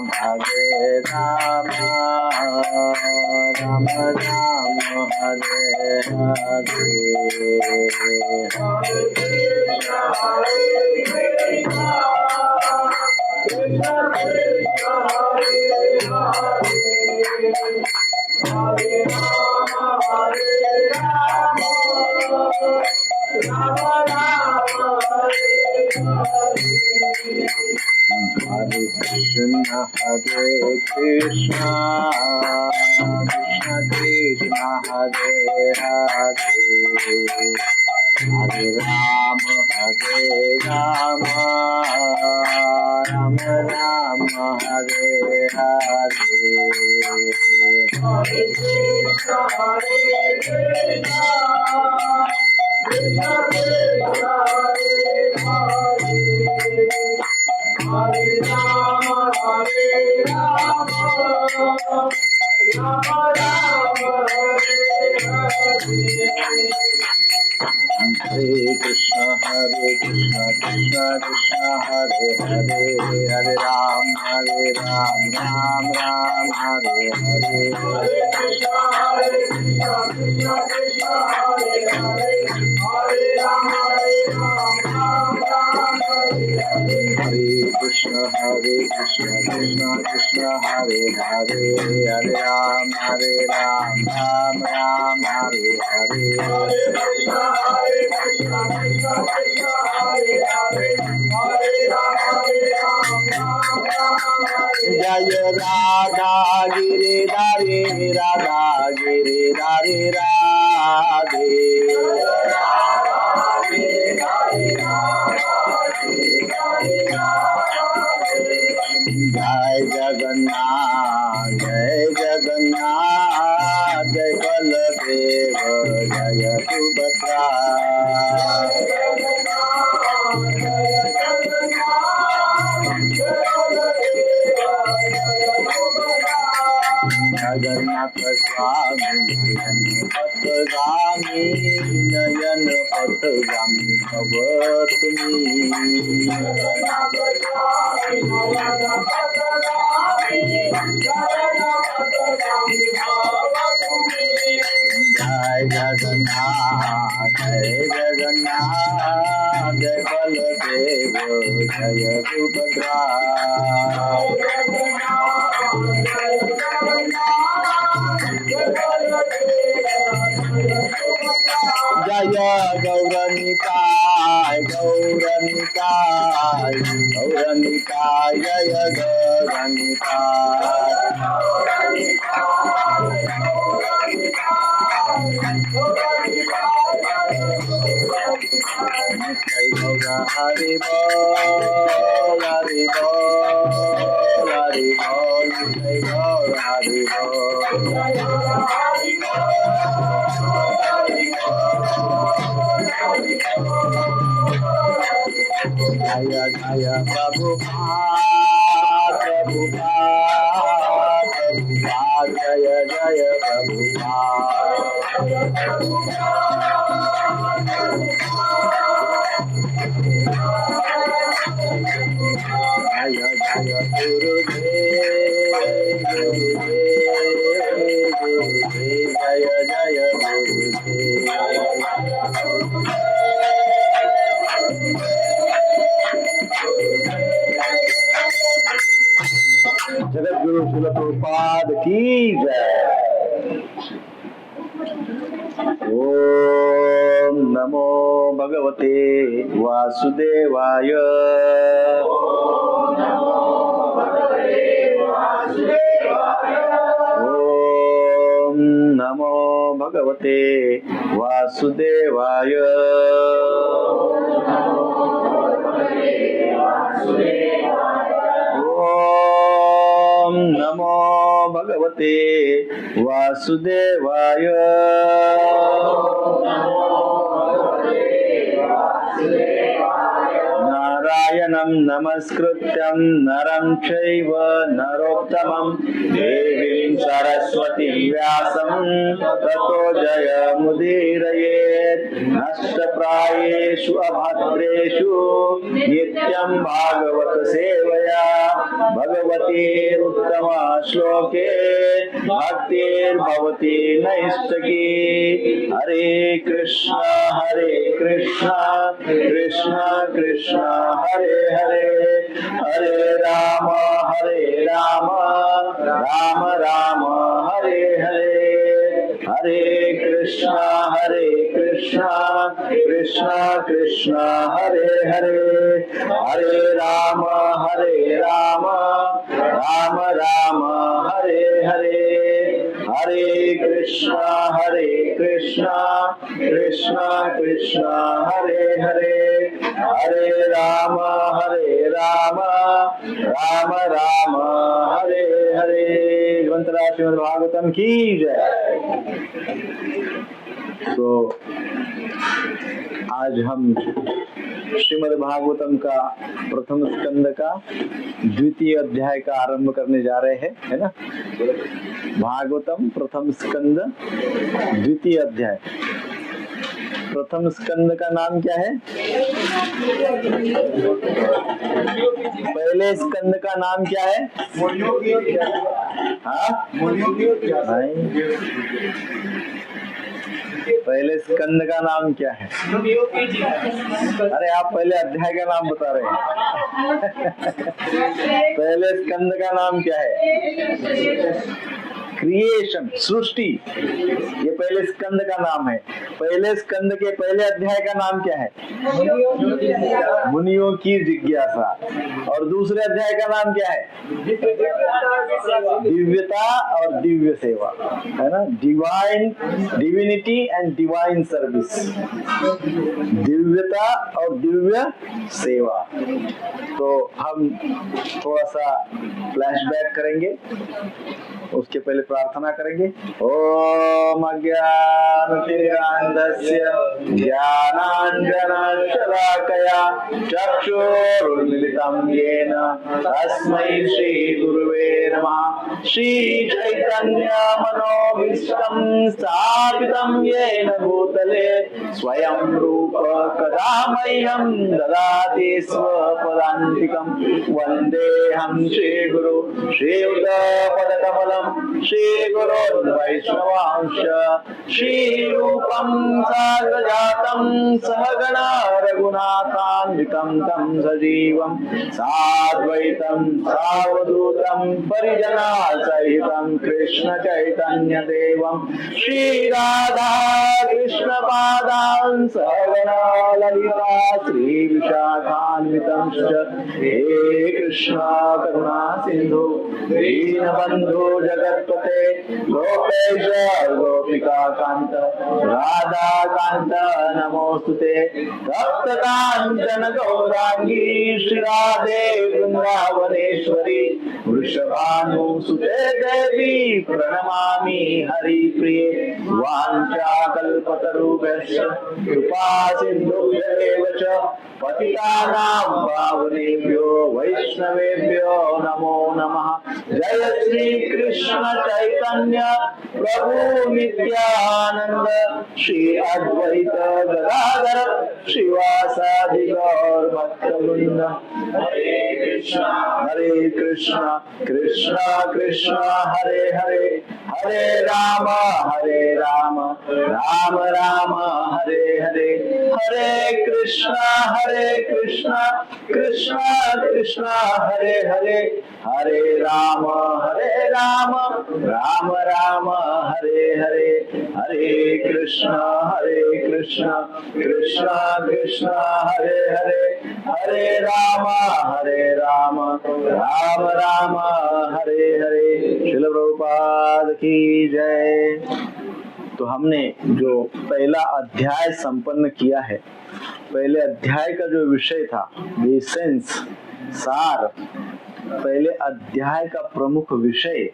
Hare Rama, Rama Rama Hare Hare, Hare Krishna, Hare Krishna, Krishna Krishna, Hare Hare, Hare Rama, Hare Rama, Rama Rama, Hare Hare. Hare Krishna, Hare Krishna, Krishna Krishna, Hare Hare, Hare Rama, Hare Rama, Rama Rama, Hare Hare, Hare Krishna, Hare Krishna, Krishna Krishna, Hare Hare, Hare Rama, Hare Rama, Rama Rama, Hare Hare. Hare Krishna, Krishna Krishna, Hare Hare, Hare Ram, Ram Ram, Hare Hare. Hare Krishna, Krishna Krishna, Hare Hare, Hare Ram, Ram Ram, Hare Hare. Hare Krishna, Krishna Krishna, Hare Hare, Hare Ram, Ram Ram, Hare Hare. Hare Krishna, Krishna Krishna, Hare Hare, Hare Ram, Ram Ram. Jaya Radha Giridhari, Radha Giridhari Radhe. Jai Jagannath, Jai Jagannath, Jai Baladeva, Jaya Subhadra. Jagannath Swami, Patagami, Nayan Patagami, Bhavatmi. Jai Jagannath, Jai Jagannath, Jai Baladeva, Jaya Subhadra. Jaya Gauranitai, Gauranitai, Gauranitai, Jaya Gauranitai. Nitai Gaura Hari Bol, Hari Bol, Hari Bol, Nitai Gaura Hari Bol. Jaya Jaya Prabhupada, Prabhupada, Prabhupada, Jaya Jaya Jaya Jaya Gurudev, Gurudev, Gurudev, Jaya Jaya Gurudev. Jagat Guru Srila Prabhupada की जय। ओम नमो भगवते वासुदेवाय। ओम नमो भगवते वासुदेवाय। ओम नमो भगवते वासुदेवाय। नारायणं नमस्कृत्यं नरं चैव नरोत्तमं देवीं सरस्वतीं व्यासं ततो जयमुदीरयेत्। नष्टप्रायेषु अभद्रेषु नित्यं भागवत सेवया भगवतीरुत्तम श्लोके भक्तिर्भवति नैष्ठकी। हरे कृष्ण कृष्ण कृष्ण हरे हरे, हरे राम राम राम हरे हरे। हरे कृष्ण कृष्ण कृष्ण हरे हरे, हरे राम राम राम हरे हरे। हरे कृष्ण कृष्ण कृष्ण हरे हरे, हरे राम राम हरे हरे। ग्रंथराज श्रीमद् भागवतम की जय। तो आज हम श्रीमद् भागवतम का प्रथम स्कंद का द्वितीय अध्याय का आरंभ करने जा रहे हैं, है ना। भागवतम प्रथम स्कंद द्वितीय अध्याय। प्रथम स्कंद का नाम क्या है? पहले स्कंद का नाम क्या है? पहले स्कंद का नाम क्या है? अरे आप पहले अध्याय का नाम बता रहे हैं। पहले स्कंद का नाम क्या है? क्रिएशन, सृष्टि, ये पहले स्कंद का नाम है। पहले स्कंद के पहले अध्याय का नाम क्या है? मुनियों की जिज्ञासा। और दूसरे अध्याय का नाम क्या है? दिव्यता और दिव्य सेवा, है ना। Divine, divinity and divine service, दिव्यता और दिव्य सेवा। तो हम थोड़ा सा फ्लैशबैक करेंगे, उसके पहले प्रार्थना करेंगे। ओम अज्ञानतिमिरान्धस्य ज्ञानाञ्जनशलाकया चक्षुरुन्मिलितं येन तस्मै श्रीगुरुवे नमः। श्रीचैतन्यमनोभीष्टं स्थापितं येन भूतले स्वयं रूप कदा मह्यं ददाति स्वपदान्तिकं। वन्देऽहं श्रीगुरु श्रीयुतपदकमलं श्रीगुरोर्वैष्णवांश्च श्रीरूपं साग्रजातं सहगणा रघुनाथान्वितं तं सजीवं साद्वैतं सावधूतं परिजना सहितं कृष्ण चैतन्य देवं श्रीराधा कृष्ण पादान् सहगणा ललिता श्रीविशाखान्वितं हे कृष्ण करुणा सिंधु दीनबंधु जगत्पते गोपेश गोपिका कांत राधा कांत नमोस्तुते। तप्त कांचन गौरांगी श्रीराधे वृंदावनेश्वरी वृषभानुसुते देवी प्रणमामि हरिप्रिये। वाञ्छाकल्पतरुभ्यश्च कृपा सिन्धुभ्येव च पतितानां पावनेभ्यो वैष्णवेभ्यो नमो नमः। जय श्री कृष्ण चैतन्य प्रभु नित्यानंद श्री अद्वैत गदाधर श्रीवासादि गौर भक्तवृंद। हरे कृष्ण कृष्ण कृष्ण हरे हरे, हरे राम राम राम हरे हरे। हरे कृष्ण कृष्ण कृष्ण हरे हरे, हरे राम राम राम हरे हरे। हरे कृष्ण कृष्ण कृष्ण हरे हरे, हरे राम राम हरे हरे। श्रील प्रभुपाद की जय। तो हमने जो पहला अध्याय संपन्न किया है, पहले अध्याय का जो विषय था, एसेंस, सार, पहले अध्याय का प्रमुख विषय,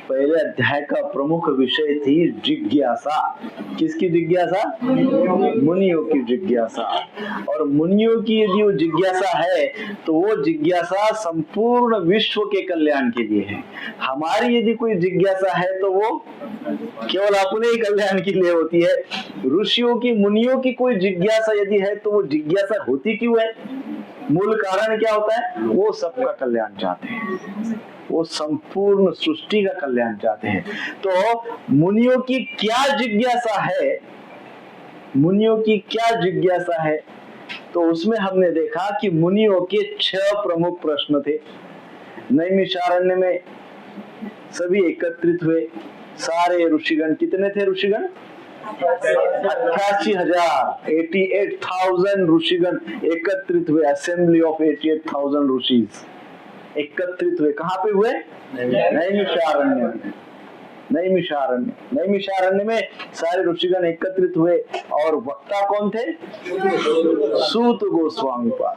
पहले अध्याय का प्रमुख विषय थी जिज्ञासा। किसकी जिज्ञासा? मुनियों की जिज्ञासा। और मुनियों की यदि वो जिज्ञासा है तो वो जिज्ञासा संपूर्ण विश्व के कल्याण के लिए है। हमारी यदि कोई जिज्ञासा है तो वो केवल अपने ही कल्याण के लिए होती है। ऋषियों की, मुनियों की कोई जिज्ञासा यदि है तो वो जिज्ञासा होती क्यों है? मूल कारण क्या होता है? वो सबका कल्याण चाहते हैं, वो संपूर्ण सृष्टि का कल्याण चाहते हैं। तो मुनियों की क्या जिज्ञासा है, मुनियों की क्या जिज्ञासा है? तो उसमें हमने देखा कि मुनियों के 6 प्रमुख प्रश्न थे। नैमिषारण्य में सभी एकत्रित हुए, सारे ऋषिगण। कितने थे ऋषिगण? 88,000, 88,000 ऋषिगण एकत्रित हुए। असेंबली ऑफ 88,000 ऋषिज एकत्रित हुए। कहाँ पे हुए? नैमिषारण्य में। नैमिषारण्य में सारे ऋषिगण एकत्रित हुए और वक्ता कौन थे? सूत गोस्वामी पाद।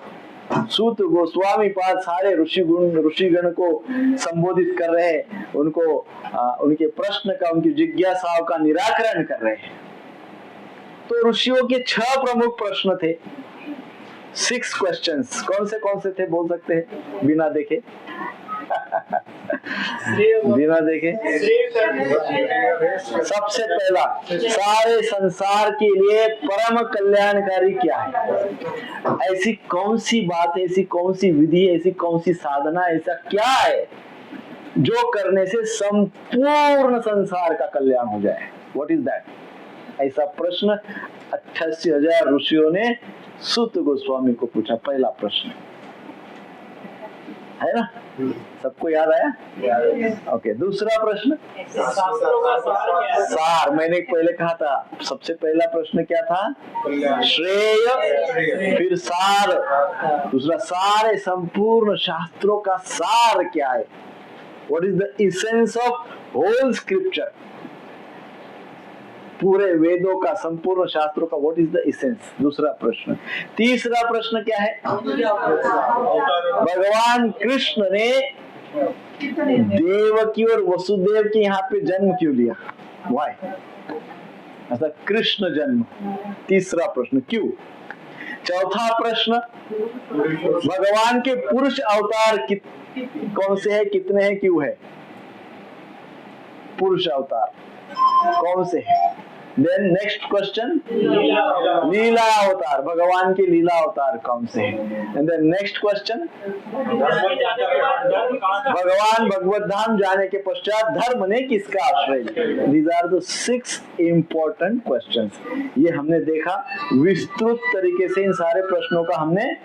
सूत गोस्वामी पाद सारे ऋषिगण को संबोधित कर रहे हैं, उनको उनके प्रश्न का, उनकी जिज्ञासाओं का निराकरण कर रहे हैं। तो ऋषियों के 6 प्रमुख प्रश्न थे, 6 क्वेश्चंस। कौन से थे बोल सकते हैं बिना देखे? बिना देखे? सबसे पहला, सारे संसार के लिए परम कल्याणकारी क्या है? ऐसी कौन सी बात, ऐसी कौन सी विधि, ऐसी कौन सी साधना, ऐसा क्या है जो करने से संपूर्ण संसार का कल्याण हो जाए? What is that? ऐसा प्रश्न 88,000 ऋषियों ने सूत गोस्वामी को पूछा। पहला प्रश्न है ना, सबको याद आया? ओके। दूसरा प्रश्न, सार। मैंने पहले कहा था सबसे पहला प्रश्न क्या था? श्रेय, फिर सार। दूसरा, सारे संपूर्ण शास्त्रों का सार क्या है? What is the essence of whole scripture? पूरे वेदों का, संपूर्ण शास्त्रों का व्हाट इज द एसेंस? दूसरा प्रश्न। तीसरा प्रश्न क्या है? भगवान कृष्ण ने देवकी और वसुदेव के यहाँ पे जन्म क्यों लिया? व्हाई? ऐसा कृष्ण जन्म। तीसरा प्रश्न, क्यों? चौथा प्रश्न, भगवान के पुरुष अवतार कौन से है, कितने हैं, क्यों है? पुरुष अवतार कौन से है? देन नेक्स्ट क्वेश्चन, लीला अवतार। भगवान के लीला अवतार कौन से हैं? एंड देन नेक्स्ट क्वेश्चन, भगवान भगवत धाम जाने के पश्चात धर्म ने किसका आश्रय लिया? These are the 6 important questions. ये हमने देखा विस्तृत तरीके से। इन सारे प्रश्नों का हमने,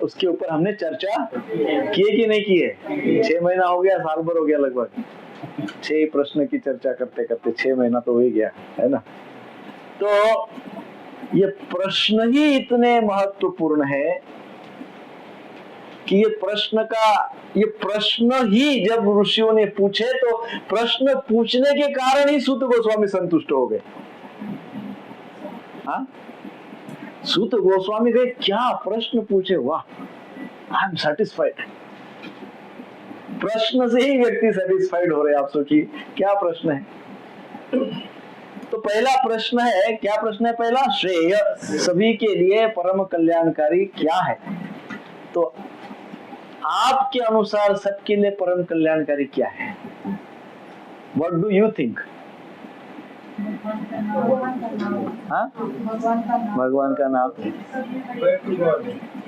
उसके ऊपर हमने चर्चा किए कि नहीं किए? 6 महीना हो गया, साल भर हो गया लगभग। 6 प्रश्न की चर्चा करते करते 6 महीना तो हो ही गया, है ना। तो ये प्रश्न ही इतने महत्वपूर्ण है कि ये प्रश्न ही जब ऋषियों ने पूछे तो प्रश्न पूछने के कारण ही सूत गोस्वामी संतुष्ट हो गए। हाँ, सूत गोस्वामी गए, क्या प्रश्न पूछे, वाह, आई एम सेटिस्फाइड। प्रश्न से ही व्यक्ति सेटिस्फाइड हो रहे हैं। आप सोचिए क्या प्रश्न है। तो पहला प्रश्न है, क्या प्रश्न है? पहला, श्रेय, सभी के लिए परम कल्याणकारी क्या है? तो आपके अनुसार सबके लिए परम कल्याणकारी क्या है? What do you think? हाँ, भगवान का नाम,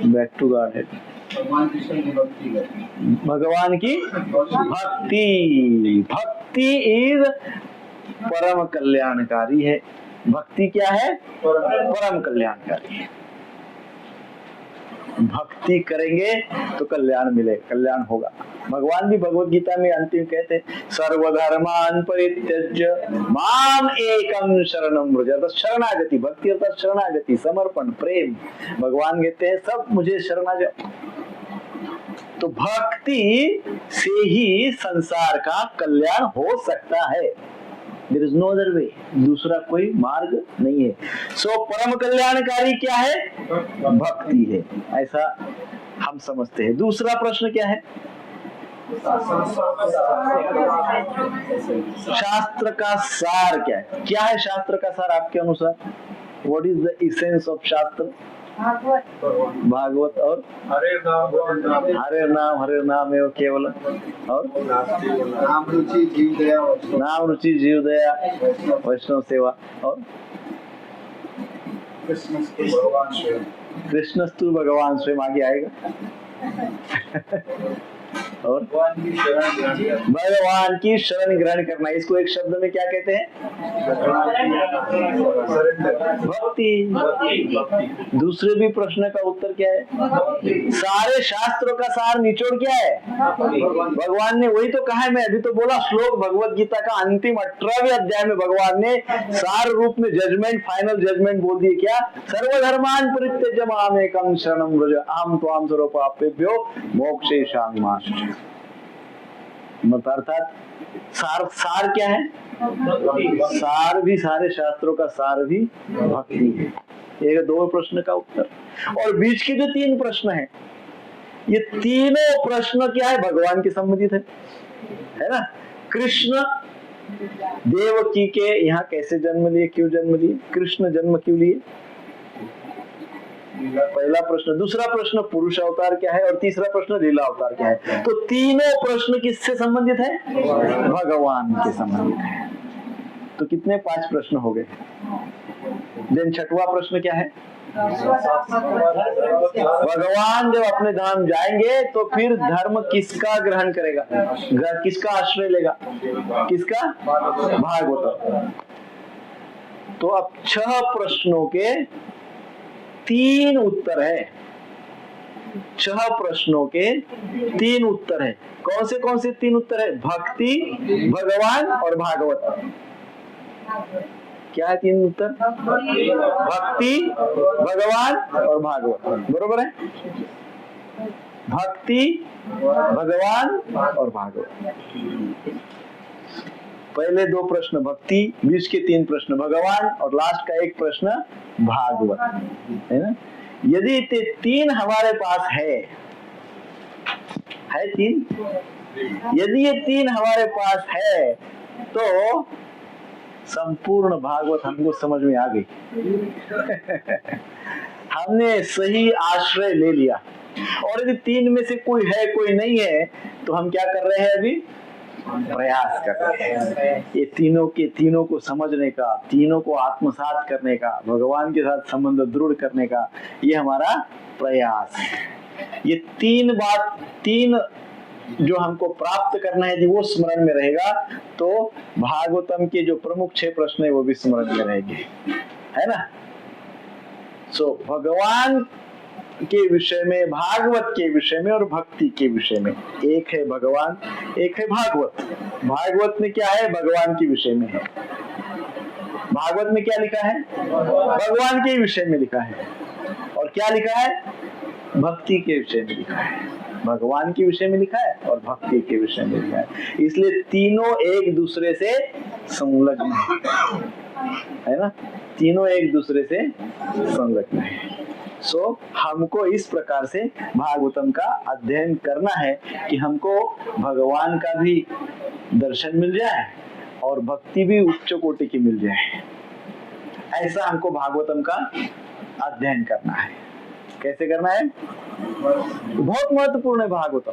बैक टू गॉड है, भगवान की भक्ति। भक्ति इज परम कल्याणकारी है। भक्ति क्या है? परम कल्याणकारी है। भक्ति करेंगे तो कल्याण मिले, कल्याण होगा। भगवान भी भगवत गीता में अंतिम कहते हैं, सर्वधर्मान परित्यज्य माम एकम शरणम व्रज। तो शरणागति, भक्ति अर्थात शरणागति, समर्पण, प्रेम। भगवान कहते हैं सब मुझे शरण आ जाओ। तो भक्ति से ही संसार का कल्याण हो सकता है। There is no other way, दूसरा कोई मार्ग नहीं है। सो परम कल्याणकारी क्या है? भक्ति है, ऐसा हम समझते हैं। दूसरा प्रश्न क्या है? शास्त्र का सार क्या है? क्या है शास्त्र का सार आपके अनुसार? What is the essence of शास्त्र? भागवत और हरे नाम एवं केवलम और नाम रुचि जीव दया वैष्णव सेवा और कृष्णस्तु भगवान स्वयं आगे आएगा और भगवान की शरण ग्रहण करना। इसको एक शब्द में क्या कहते हैं? भक्ति। दूसरे भी प्रश्न का उत्तर क्या है? सारे शास्त्रों का सार निचोड़ क्या है? भगवान ने वही तो कहा है, मैं अभी तो बोला श्लोक भगवत गीता का अंतिम 18वें अध्याय में भगवान ने सार रूप में जजमेंट, फाइनल जजमेंट बोल दिए। क्या? सर्वधर्मान परित्यज्य मामेकं शरणं व्रज अहं त्वां सर्वपापेभ्यो मोक्षयिष्यामि मा शुचः। अर्थात सार क्या है? सार भी, सारे शास्त्रों का सार भी भक्ति है। ये दो प्रश्न का उत्तर। और बीच के जो 3 प्रश्न हैं, ये तीनों प्रश्न क्या है? भगवान के संबंधित है ना। कृष्ण देवकी के यहाँ कैसे जन्म लिए, क्यों जन्म लिए, कृष्ण जन्म क्यों लिए, पहला प्रश्न। दूसरा प्रश्न पुरुष अवतार क्या है, और तीसरा प्रश्न लीला अवतार क्या है। तो तीनों प्रश्न किससे संबंधित है? भगवान के संबंधित है। तो कितने? 5 प्रश्न हो गए। देन छठवां प्रश्न क्या है? भगवान जब अपने धाम जाएंगे तो फिर धर्म किसका ग्रहण करेगा, किसका आश्रय लेगा, किसका? भागवत। तो अब 6 प्रश्नों के 3 उत्तर है। 6 प्रश्नों के 3 उत्तर है। कौन से 3 उत्तर है? भक्ति, भगवान और भागवत। क्या है 3 उत्तर? भक्ति, भगवान और भागवत। बरोबर है? भक्ति, भगवान और भागवत। पहले 2 प्रश्न भक्ति, बीच के 3 प्रश्न भगवान और लास्ट का 1 प्रश्न भागवत, है ना। यदि 3 हमारे पास है 3, यदि ये 3 हमारे पास है तो संपूर्ण भागवत हमको समझ में आ गई। हमने सही आश्रय ले लिया। और यदि 3 में से कोई है कोई नहीं है तो हम क्या कर रहे हैं? अभी प्रयास कर रहे हैं ये तीनों को समझने का, तीनों को आत्मसात करने का, भगवान के साथ संबंध दृढ़ करने का, ये हमारा प्रयास है। ये 3 जो हमको प्राप्त करना है, यदि वो स्मरण में रहेगा तो भागवतम के जो प्रमुख 6 प्रश्न है वो भी स्मरण में रहेंगे, है ना। सो भगवान के विषय में, भागवत के विषय में और भक्ति के विषय में, एक है भगवान, एक है भागवत। भागवत में क्या है? भगवान के विषय में है। भागवत में क्या लिखा है? भगवान के विषय में लिखा है। और क्या लिखा है? भक्ति के विषय में लिखा है। भगवान के विषय में लिखा है और भक्ति के विषय में लिखा है। इसलिए तीनों एक दूसरे से संलग्न है ना। तीनों एक दूसरे से संलग्न है। सो हमको इस प्रकार से भागवतम का अध्ययन करना है कि हमको भगवान का भी दर्शन मिल जाए और भक्ति भी उच्च कोटि की मिल जाए। ऐसा हमको भागवतम का अध्ययन करना है। कैसे करना है? बहुत महत्वपूर्ण है भागवतम,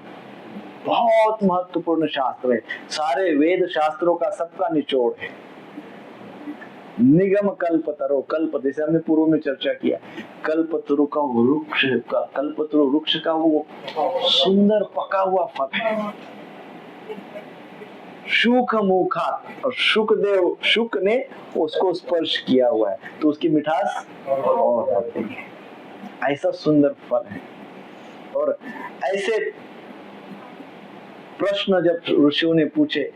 बहुत महत्वपूर्ण शास्त्र है। सारे वेद शास्त्रों का सबका निचोड़ है। निगम कल्पतरो, कल्प जैसे हमने पूर्व में चर्चा किया, कल्पतरु का वृक्ष का, कल्पतरु वृक्ष का वो सुंदर पका हुआ फल है। शुक मुखा, और शुक ने उसको स्पर्श किया हुआ है तो उसकी मिठास और बढ़ती है। ऐसा सुंदर फल है। और ऐसे प्रश्न जब ऋषियों ने पूछे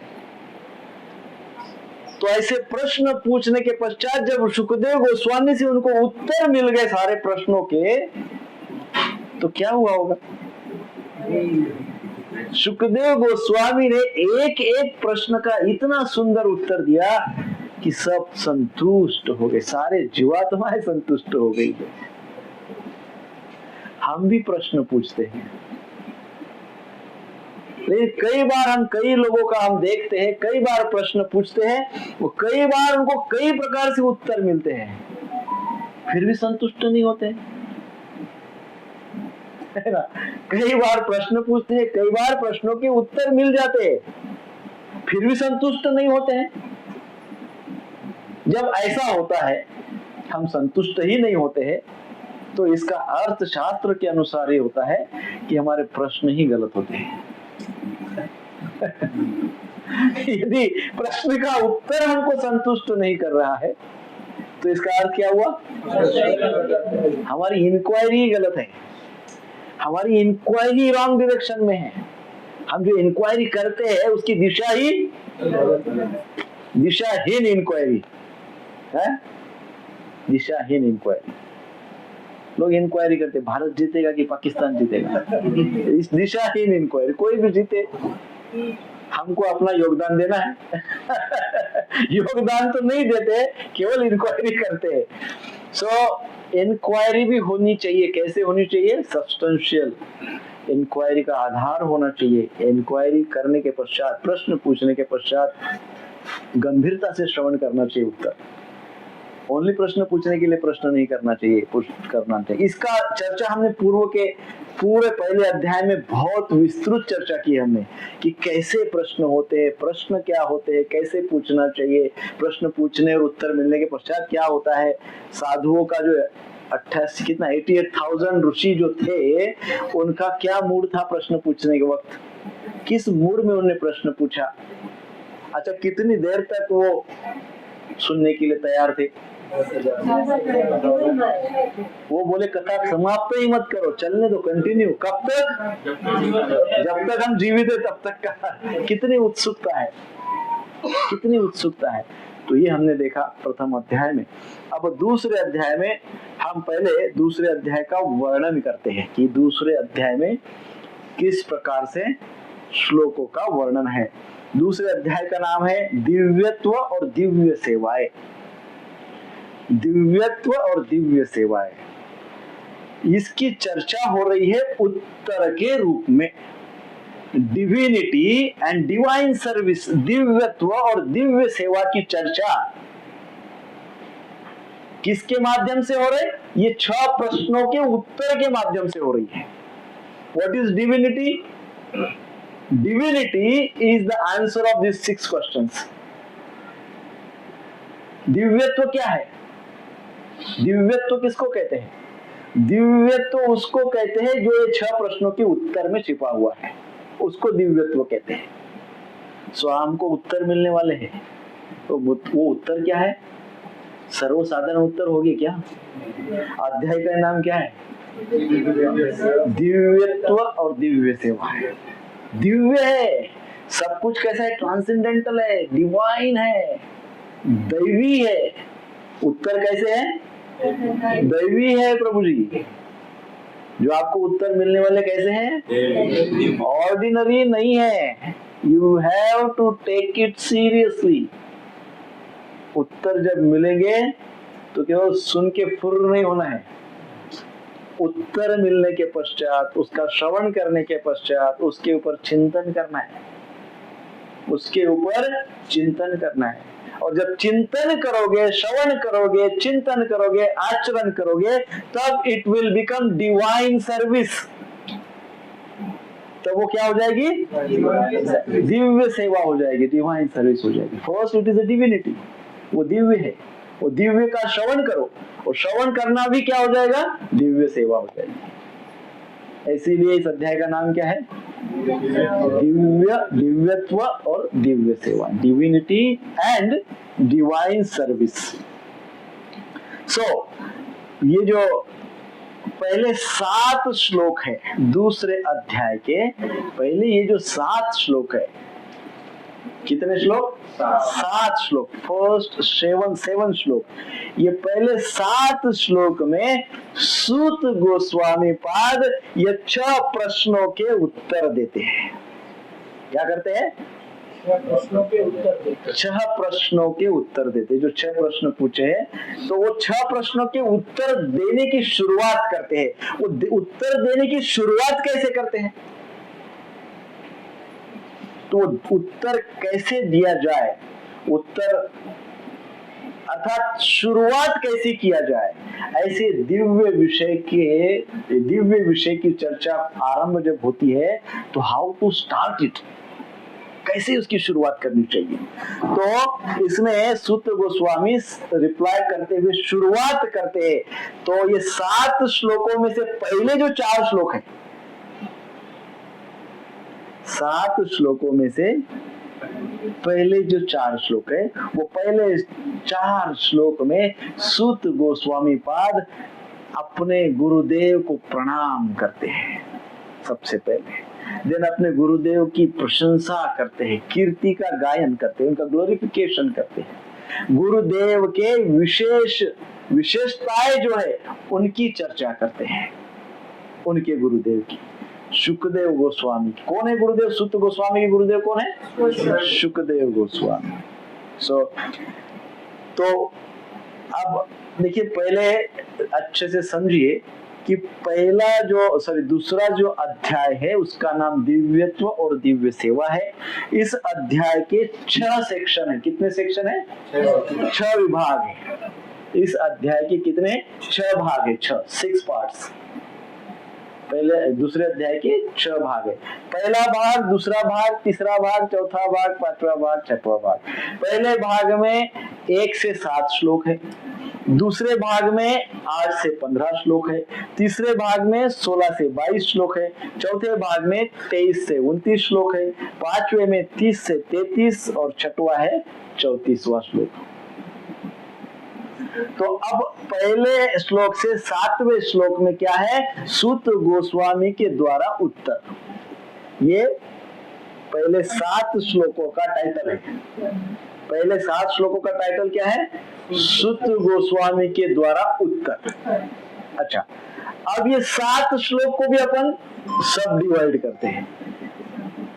तो ऐसे प्रश्न पूछने के पश्चात जब सुखदेव गोस्वामी से उनको उत्तर मिल गए सारे प्रश्नों के, तो क्या हुआ होगा? सुखदेव गोस्वामी ने एक एक प्रश्न का इतना सुंदर उत्तर दिया कि सब संतुष्ट हो गए, सारे जीवात्माएं संतुष्ट हो गई। हम भी प्रश्न पूछते हैं, लेकिन कई बार हम कई लोगों का हम देखते हैं, कई बार प्रश्न पूछते हैं, वो कई बार उनको कई प्रकार से उत्तर मिलते हैं, फिर भी संतुष्ट नहीं होते, है ना। कई बार प्रश्न पूछते हैं, कई बार प्रश्नों के उत्तर मिल जाते हैं, फिर भी संतुष्ट नहीं होते हैं। जब ऐसा होता है, हम संतुष्ट ही नहीं होते हैं, तो इसका अर्थ शास्त्र के अनुसार ये होता है कि हमारे प्रश्न ही गलत होते हैं। यदि प्रश्न का उत्तर हमको संतुष्ट नहीं कर रहा है, तो इसका अर्थ क्या हुआ? हमारी इंक्वायरी गलत है, हमारी इंक्वायरी रॉन्ग डायरेक्शन में है। हम जो इंक्वायरी करते हैं उसकी दिशाहीन इंक्वायरी है, दिशाहीन इंक्वायरी। लोग इंक्वायरी करते भारत जीतेगा कि पाकिस्तान जीतेगा, इस दिशाहीन इंक्वायरी। कोई भी जीते, हमको अपना योगदान देना है। योगदान तो नहीं देते, केवल इंक्वायरी करते हैं। सो इंक्वायरी भी होनी चाहिए। कैसे होनी चाहिए? सब्सटेंशियल इंक्वायरी का आधार होना चाहिए। इंक्वायरी करने के पश्चात, प्रश्न पूछने के पश्चात गंभीरता से श्रवण करना चाहिए उत्तर। ओनली प्रश्न पूछने के लिए प्रश्न नहीं करना चाहिए, करना चाहिए। इसका चर्चा हमने पूर्व के पूरे पहले अध्याय में बहुत विस्तृत चर्चा की हमने, कि कैसे प्रश्न होते हैं, प्रश्न क्या होते हैं, कैसे पूछना चाहिए, प्रश्न पूछने और उत्तर मिलने के पश्चात क्या होता है। साधुओं का जो 88,000 ऋषि जो थे, उनका क्या मूड था प्रश्न पूछने के वक्त, किस मूड में उन्होंने प्रश्न पूछा। अच्छा, कितनी देर तक वो सुनने के लिए तैयार थे? वो बोले कथा समाप्त ही मत करो, चलने दो, कंटिन्यू। कब तक? जब तक हम जीवित है तब तक का। कितनी उत्सुकता है, कितनी उत्सुकता है। तो ये हमने देखा प्रथम अध्याय में। अब दूसरे अध्याय में हम पहले दूसरे अध्याय का वर्णन करते हैं कि दूसरे अध्याय में किस प्रकार से श्लोकों का वर्णन है। दूसरे अध्याय का नाम है दिव्यत्व और दिव्य सेवाएं। दिव्यत्व और दिव्य सेवाएं, इसकी चर्चा हो रही है उत्तर के रूप में। डिविनिटी एंड डिवाइन सर्विस, दिव्यत्व और दिव्य सेवा की चर्चा किसके माध्यम से हो रही है? ये 6 प्रश्नों के उत्तर के माध्यम से हो रही है। What is divinity? Divinity is the answer of these 6 questions. दिव्यत्व क्या है? दिव्यत्व किसको कहते हैं? दिव्यत्व उसको कहते हैं जो ये 6 प्रश्नों के उत्तर में छिपा हुआ है, उसको दिव्यत्व कहते हैं। सो हमको उत्तर मिलने वाले हैं, तो वो उत्तर क्या है? सर्वसाधारण उत्तर होगी क्या? अध्याय का नाम क्या है? दिव्यत्व और दिव्य सेवा है। दिव्य है, सब कुछ कैसा है? ट्रांसेंडेंटल है, डिवाइन है, दैवी है। उत्तर कैसे है? दैवी है प्रभु जी। जो आपको उत्तर मिलने वाले कैसे हैं? ऑर्डिनरी नहीं है। You have to take it seriously. उत्तर जब मिलेंगे तो केवल सुन के फुर्र नहीं होना है। उत्तर मिलने के पश्चात, उसका श्रवण करने के पश्चात उसके ऊपर चिंतन करना है, उसके ऊपर चिंतन करना है। और जब चिंतन करोगे, श्रवण करोगे, चिंतन करोगे, आचरण करोगे, तब it will become divine service. तब वो क्या हो जाएगी? दिव्य सेवा हो जाएगी, डिवाइन सर्विस हो जाएगी। First it is a divinity, वो दिव्य है। वो दिव्य का श्रवण करो, और श्रवण करना भी क्या हो जाएगा? दिव्य सेवा हो जाएगी। इसीलिए इस अध्याय का नाम क्या है? दिव्यत्व और दिव्य सेवा, डिविनिटी एंड डिवाइन सर्विस। सो ये जो पहले 7 श्लोक है दूसरे अध्याय के, पहले ये जो 7 श्लोक है, कितने श्लोक? 7 श्लोक। फर्स्ट 7 श्लोक। ये पहले 7 श्लोक में सूत गोस्वामी पाद ये 6 प्रश्नों के उत्तर देते हैं। क्या करते हैं? 6 प्रश्नों के उत्तर देते हैं। जो 6 प्रश्न पूछे हैं, तो वो 6 प्रश्नों के उत्तर देने की शुरुआत करते हैं। वो उत्तर देने की शुरुआत कैसे करते हैं? तो उत्तर कैसे दिया जाए, उत्तर अर्थात शुरुआत कैसे किया जाए, ऐसे दिव्य विषय की चर्चा आरंभ जब होती है तो हाउ टू स्टार्ट इट, कैसे उसकी शुरुआत करनी चाहिए। तो इसमें सूत गोस्वामी रिप्लाई करते हुए शुरुआत करते हैं। तो ये 7 श्लोकों में से पहले जो 4 श्लोक हैं, 7 श्लोकों में से पहले जो 4 श्लोक है, वो पहले 4 श्लोक में सूत गोस्वामी पाद अपने गुरुदेव को प्रणाम करते हैं सबसे पहले, देन अपने गुरुदेव की प्रशंसा करते हैं, कीर्ति का गायन करते हैं, उनका ग्लोरिफिकेशन करते हैं, गुरुदेव के विशेषताएं जो है उनकी चर्चा करते हैं, उनके गुरुदेव की। शुकदेव गोस्वामी कौन है गुरुदेव? सूत गोस्वामी के गुरुदेव कौन है? शुकदेव गोस्वामी। तो अब देखिए, पहले अच्छे से समझिए कि दूसरा जो अध्याय है उसका नाम दिव्यत्व और दिव्य सेवा है। इस अध्याय के 6 सेक्शन है। कितने सेक्शन है? 6 विभाग है। इस अध्याय के कितने? 6 भाग है, 6 पार्ट्स। पहले दूसरे अध्याय के 6 भाग है। पहला भाग, दूसरा भाग, तीसरा भाग, चौथा भाग, 5वां भाग, 6वां भाग। पहले भाग में 1 से 7 श्लोक है, दूसरे भाग में 8 से 15 श्लोक है, तीसरे भाग में 16 से 22 श्लोक है, चौथे भाग में 23 से 29 श्लोक है, 5वें में 30 से 33 और 6वां है 34वां श्लोक। तो अब पहले श्लोक से 7वें श्लोक में क्या है? सूत गोस्वामी के द्वारा उत्तर। ये पहले 7 श्लोकों का टाइटल है। पहले 7 श्लोकों का टाइटल क्या है? सूत गोस्वामी के द्वारा उत्तर। अच्छा, अब ये 7 श्लोक को भी अपन सब डिवाइड करते हैं।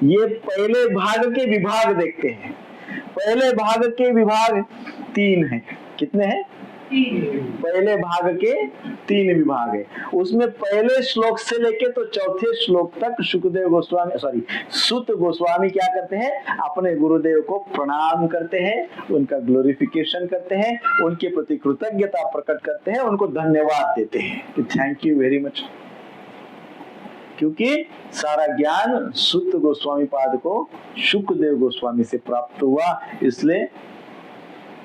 ये पहले भाग के विभाग देखते हैं। पहले भाग के विभाग 3 हैं। कितने हैं? पहले भाग के 3 विभाग है। उसमें पहले श्लोक से लेके तो चौथे श्लोक तक सूत गोस्वामी क्या करते हैं? अपने गुरुदेव को प्रणाम करते हैं, उनका ग्लोरिफिकेशन करते हैं, उनके प्रति कृतज्ञता प्रकट करते हैं, उनको धन्यवाद देते हैं कि थैंक यू वेरी मच। क्योंकि सारा ज्ञान सूत गोस्वामी पाद को शुकदेव गोस्वामी से प्राप्त हुआ, इसलिए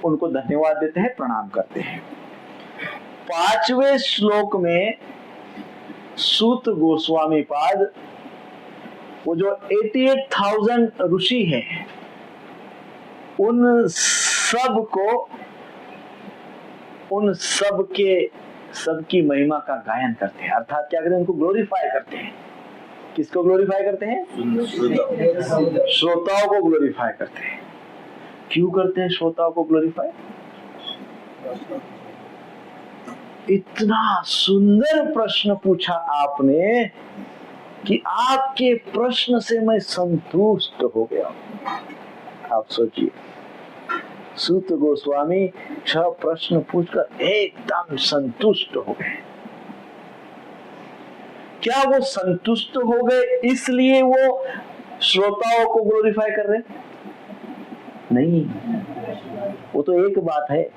उनको धन्यवाद देते हैं, प्रणाम करते हैं। 5वें श्लोक में सूत गोस्वामी पाद वो जो 88,000 ऋषि हैं, उन सबकी महिमा का गायन करते हैं। अर्थात क्या करते हैं? उनको ग्लोरीफाई करते हैं। किसको ग्लोरीफाई करते हैं? श्रोताओं को ग्लोरीफाई करते हैं। क्यों करते हैं श्रोताओं को ग्लोरीफाई? इतना सुंदर प्रश्न पूछा आपने कि आपके प्रश्न से मैं संतुष्ट हो गया। आप सोचिए, सूत गोस्वामी 6 प्रश्न पूछकर एकदम संतुष्ट हो गए। क्या वो संतुष्ट हो गए इसलिए वो श्रोताओं को ग्लोरीफाई कर रहे? नहीं, वो तो एक बात है।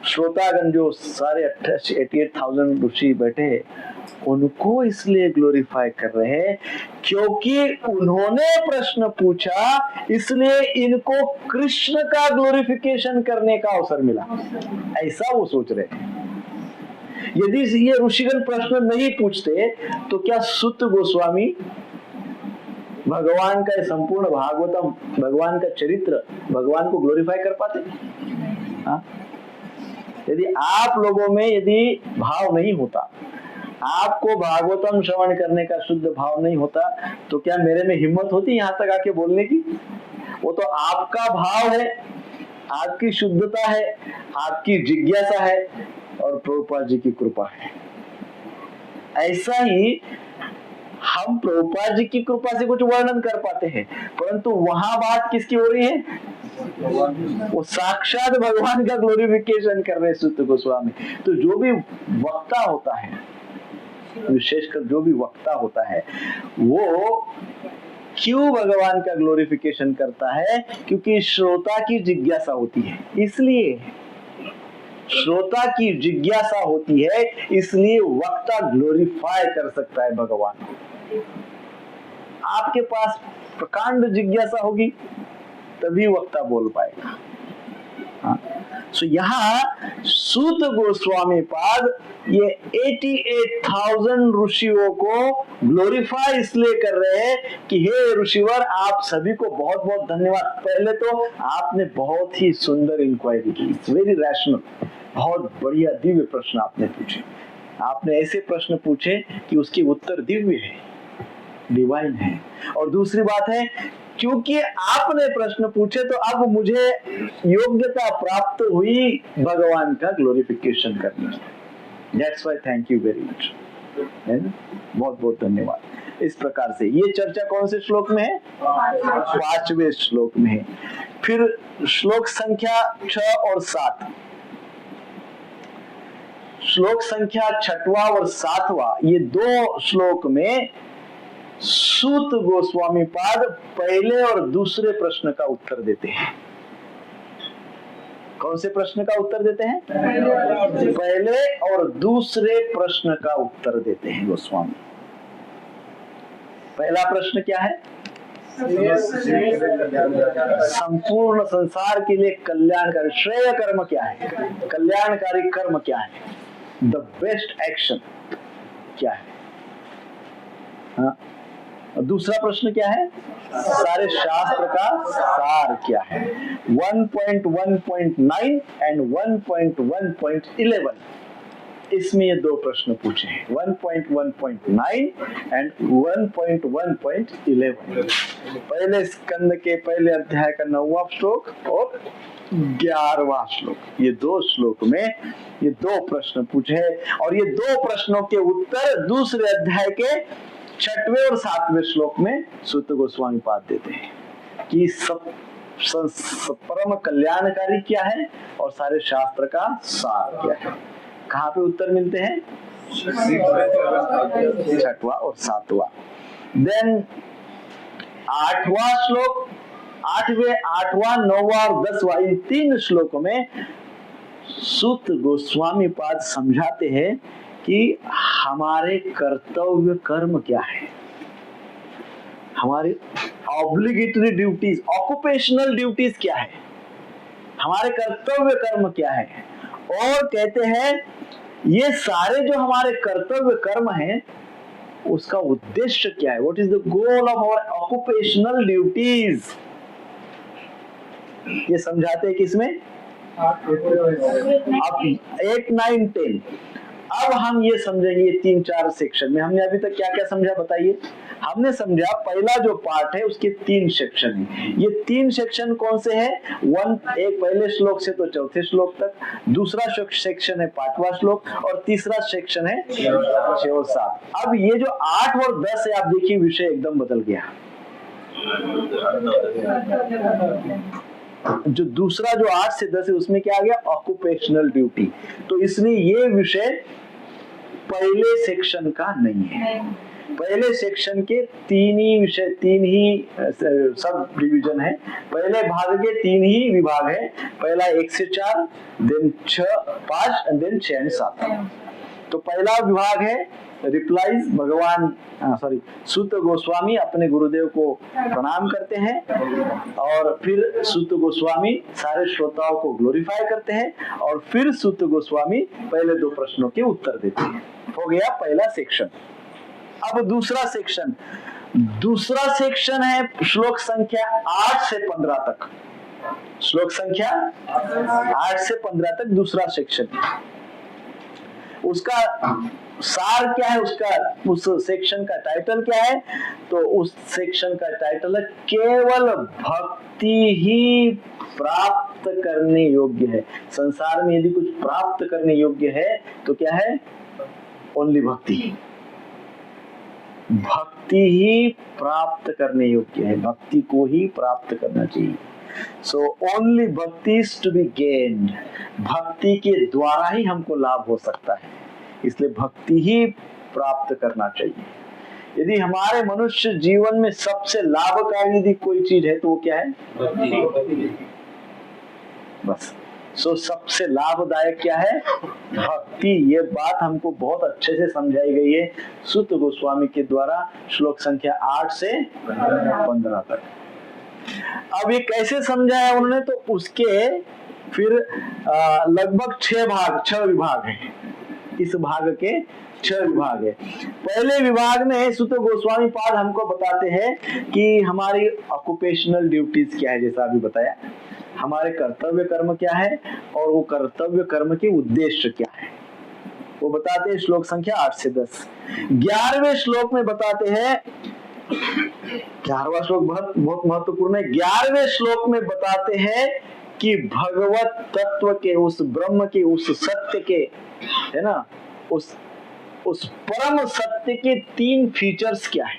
श्रोतागण जो सारे 88,000 ऋषि बैठे, उनको इसलिए ग्लोरीफाई कर रहे हैं क्योंकि उन्होंने प्रश्न पूछा, इसलिए इनको कृष्ण का ग्लोरिफिकेशन करने का अवसर मिला, ऐसा वो सोच रहे हैं। यदि ये ऋषिगण प्रश्न नहीं पूछते तो क्या सूत गोस्वामी भगवान का संपूर्ण भागवतम, भगवान का चरित्र, भगवान को ग्लोरीफाई कर पाते? हाँ? यदि आप लोगों में यदि भाव नहीं होता, आपको भागवतम श्रवण करने का शुद्ध भाव नहीं होता, तो क्या मेरे में हिम्मत होती यहाँ तक आके बोलने की? वो तो आपका भाव है, आपकी शुद्धता है, आपकी जिज्ञासा है और प्रभुपाद जी की कृपा है। ऐसा ही हम प्रभुपाद जी की कृपा से कुछ वर्णन कर पाते हैं, परंतु वहां बात किसकी हो रही है? वो साक्षात भगवान का ग्लोरिफिकेशन कर रहे सूत गोस्वामी। तो जो भी वक्ता होता है, विशेषकर जो भी वक्ता होता है, वो क्यों भगवान का ग्लोरिफिकेशन करता है? क्योंकि श्रोता की जिज्ञासा होती है, इसलिए श्रोता की जिज्ञासा होती है, इसलिए वक्ता ग्लोरीफाई कर सकता है भगवान को। आपके पास प्रकांड जिज्ञासा होगी तभी वक्ता बोल पाएगा। सो यहाँ सूत गोस्वामी पाद ये 88,000 ऋषियों को ग्लोरीफाई इसलिए कर रहे हैं कि हे ऋषिवर, आप सभी को बहुत बहुत धन्यवाद। पहले तो आपने बहुत ही सुंदर इंक्वायरी की, इट्स वेरी रैशनल, बहुत बढ़िया दिव्य प्रश्न आपने पूछे। आपने ऐसे प्रश्न पूछे कि उसके उत्तर दिव्य है, डिवाइन है। और दूसरी बात है, क्योंकि आपने प्रश्न पूछे तो अब मुझे योग्यता प्राप्त हुई भगवान का ग्लोरिफिकेशन करने की। That's why thank you very much, बहुत बहुत धन्यवाद। इस प्रकार से ये चर्चा कौन से श्लोक में है? 5वें श्लोक में है। फिर श्लोक संख्या 6 और 7, श्लोक संख्या 6वां और 7वां, ये 2 श्लोक में सूत गोस्वामी पाद पहले और दूसरे प्रश्न का उत्तर देते हैं। कौन से प्रश्न का उत्तर देते हैं? पहले और दूसरे प्रश्न का उत्तर देते हैं गोस्वामी। पहला प्रश्न क्या है? संपूर्ण संसार के लिए कल्याणकारी श्रेय कर्म क्या है? कल्याणकारी कर्म क्या है? द बेस्ट एक्शन क्या है? हाँ? दूसरा प्रश्न क्या है? सारे शास्त्र का सार क्या है? 1.1.9 एंड 1.1.11, इसमें ये 2 प्रश्न पूछे हैं, 1.1.9 एंड 1.1.11। पहले स्कंद के पहले अध्याय का 9वां श्लोक और 11वां श्लोक, ये 2 श्लोक में ये 2 प्रश्न पूछे हैं। और ये 2 प्रश्नों के उत्तर दूसरे अध्याय के 6वें और 7वें श्लोक में सूत गोस्वामी पाद देते हैं कि सब परम कल्याणकारी क्या है और सारे शास्त्र का सार क्या है। कहाँ पे उत्तर मिलते हैं? 6वां और 7वां। देन 8वां श्लोक, 8वां 9वां और 10वां, इन 3 श्लोकों में सूत गोस्वामी पाद समझाते हैं कि हमारे कर्तव्य कर्म क्या है, हमारे ऑब्लिगेटरी ड्यूटीज, ऑक्युपेशनल ड्यूटीज क्या है, हमारे कर्तव्य कर्म क्या है। और कहते हैं ये सारे जो हमारे कर्तव्य कर्म हैं उसका उद्देश्य क्या है, what is the goal of our occupational duties. ये समझाते हैं किसमें? अब 8, 9, 10। अब हम ये समझेंगे 3-4 सेक्शन में। हमने अभी तक क्या क्या समझा बताइए? हमने समझा पहला जो पार्ट है उसके 3 सेक्शन है। ये 3 सेक्शन कौन से हैं? एक पहले श्लोक से तो 4थे श्लोक तक, दूसरा सेक्शन है 5वां श्लोक, और तीसरा सेक्शन है 6 और 7। अब ये जो 8 और 10 है, आप देखिए विषय एकदम बदल गया। जो दूसरा जो 8 से 10 है उसमें क्या आ गया? Occupational duty. तो इसलिए ये विषय पहले सेक्शन का नहीं है। पहले सेक्शन के 3 ही विषय, 3 ही सब डिवीजन है। पहले भाग के 3 ही विभाग है, पहला 1 से 4, देन 6, 5 एंड देन 6 और 7। तो पहला विभाग है रिप्लाईज। भगवान सूत गोस्वामी अपने गुरुदेव को प्रणाम करते हैं और फिर सूत गोस्वामी सारे श्रोताओं को ग्लोरीफाई करते हैं और फिर सूत गोस्वामी पहले 2 प्रश्नों के उत्तर देते हैं। हो गया पहला सेक्शन। अब दूसरा सेक्शन है श्लोक संख्या 8 से 15 तक। श्लोक संख्या 8 से 15 तक दूसरा सेक्शन है। उसका सार क्या है? उस सेक्शन का टाइटल क्या है? तो उस सेक्शन का टाइटल है केवल भक्ति ही प्राप्त करने योग्य है। संसार में यदि कुछ प्राप्त करने योग्य है तो क्या है? ओनली भक्ति। भक्ति ही प्राप्त करने योग्य है, भक्ति को ही प्राप्त करना चाहिए। सो ओनली भक्ति इज टू बी गेन्ड। भक्ति के द्वारा ही हमको लाभ हो सकता है, इसलिए भक्ति ही प्राप्त करना चाहिए। यदि हमारे मनुष्य जीवन में सबसे लाभकारी यदि कोई चीज है तो वो क्या है? बस। सो सबसे लाभदायक क्या है? भक्ति। ये बात हमको बहुत अच्छे से समझाई गई है सूत गोस्वामी के द्वारा, श्लोक संख्या 8 से 15 तक। अब ये कैसे समझाया उन्होंने, तो उसके फिर लगभग 6 विभाग हैं। इस भाग के 6 विभाग है। पहले विभाग में सूत गोस्वामी पाद हमको बताते हैं कि हमारी ऑक्युपेशनल ड्यूटीज क्या है, जैसा अभी बताया, हमारे कर्तव्य कर्म क्या है और वो कर्तव्य कर्म के उद्देश्य क्या है, वो बताते हैं श्लोक संख्या 8 से 10। 11वें श्लोक में बताते हैं, 11वां श्लोक बहुत महत्वपूर्ण है। 11वें श्लोक में बताते हैं कि भगवत तत्व के, उस ब्रह्म के, उस सत्य के, है ना, उस परम सत्य के 3 फीचर्स क्या है,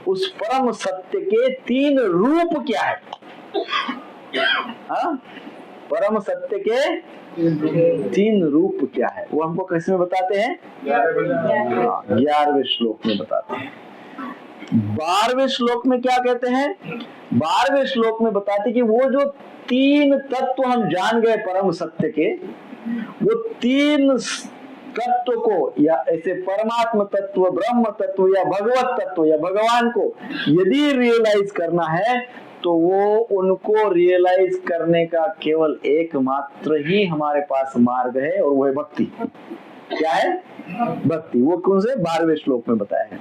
उस परम सत्य के 3 रूप क्या है। हाँ, परम सत्य के 3 रूप क्या है, वो हमको किस में बताते हैं? 11वें श्लोक में बताते हैं। 12वें श्लोक में क्या कहते हैं? 12वें श्लोक में बताते कि वो जो 3 तत्व हम जान गए परम सत्य के, वो 3 तत्व को, या ऐसे परमात्म तत्व, ब्रह्म तत्व या भगवत तत्व या भगवान को यदि रियलाइज करना है तो वो उनको रियलाइज करने का केवल एकमात्र ही हमारे पास मार्ग है, और वो है भक्ति। क्या है? भक्ति। वो कौन से? 12वें श्लोक में बताया है।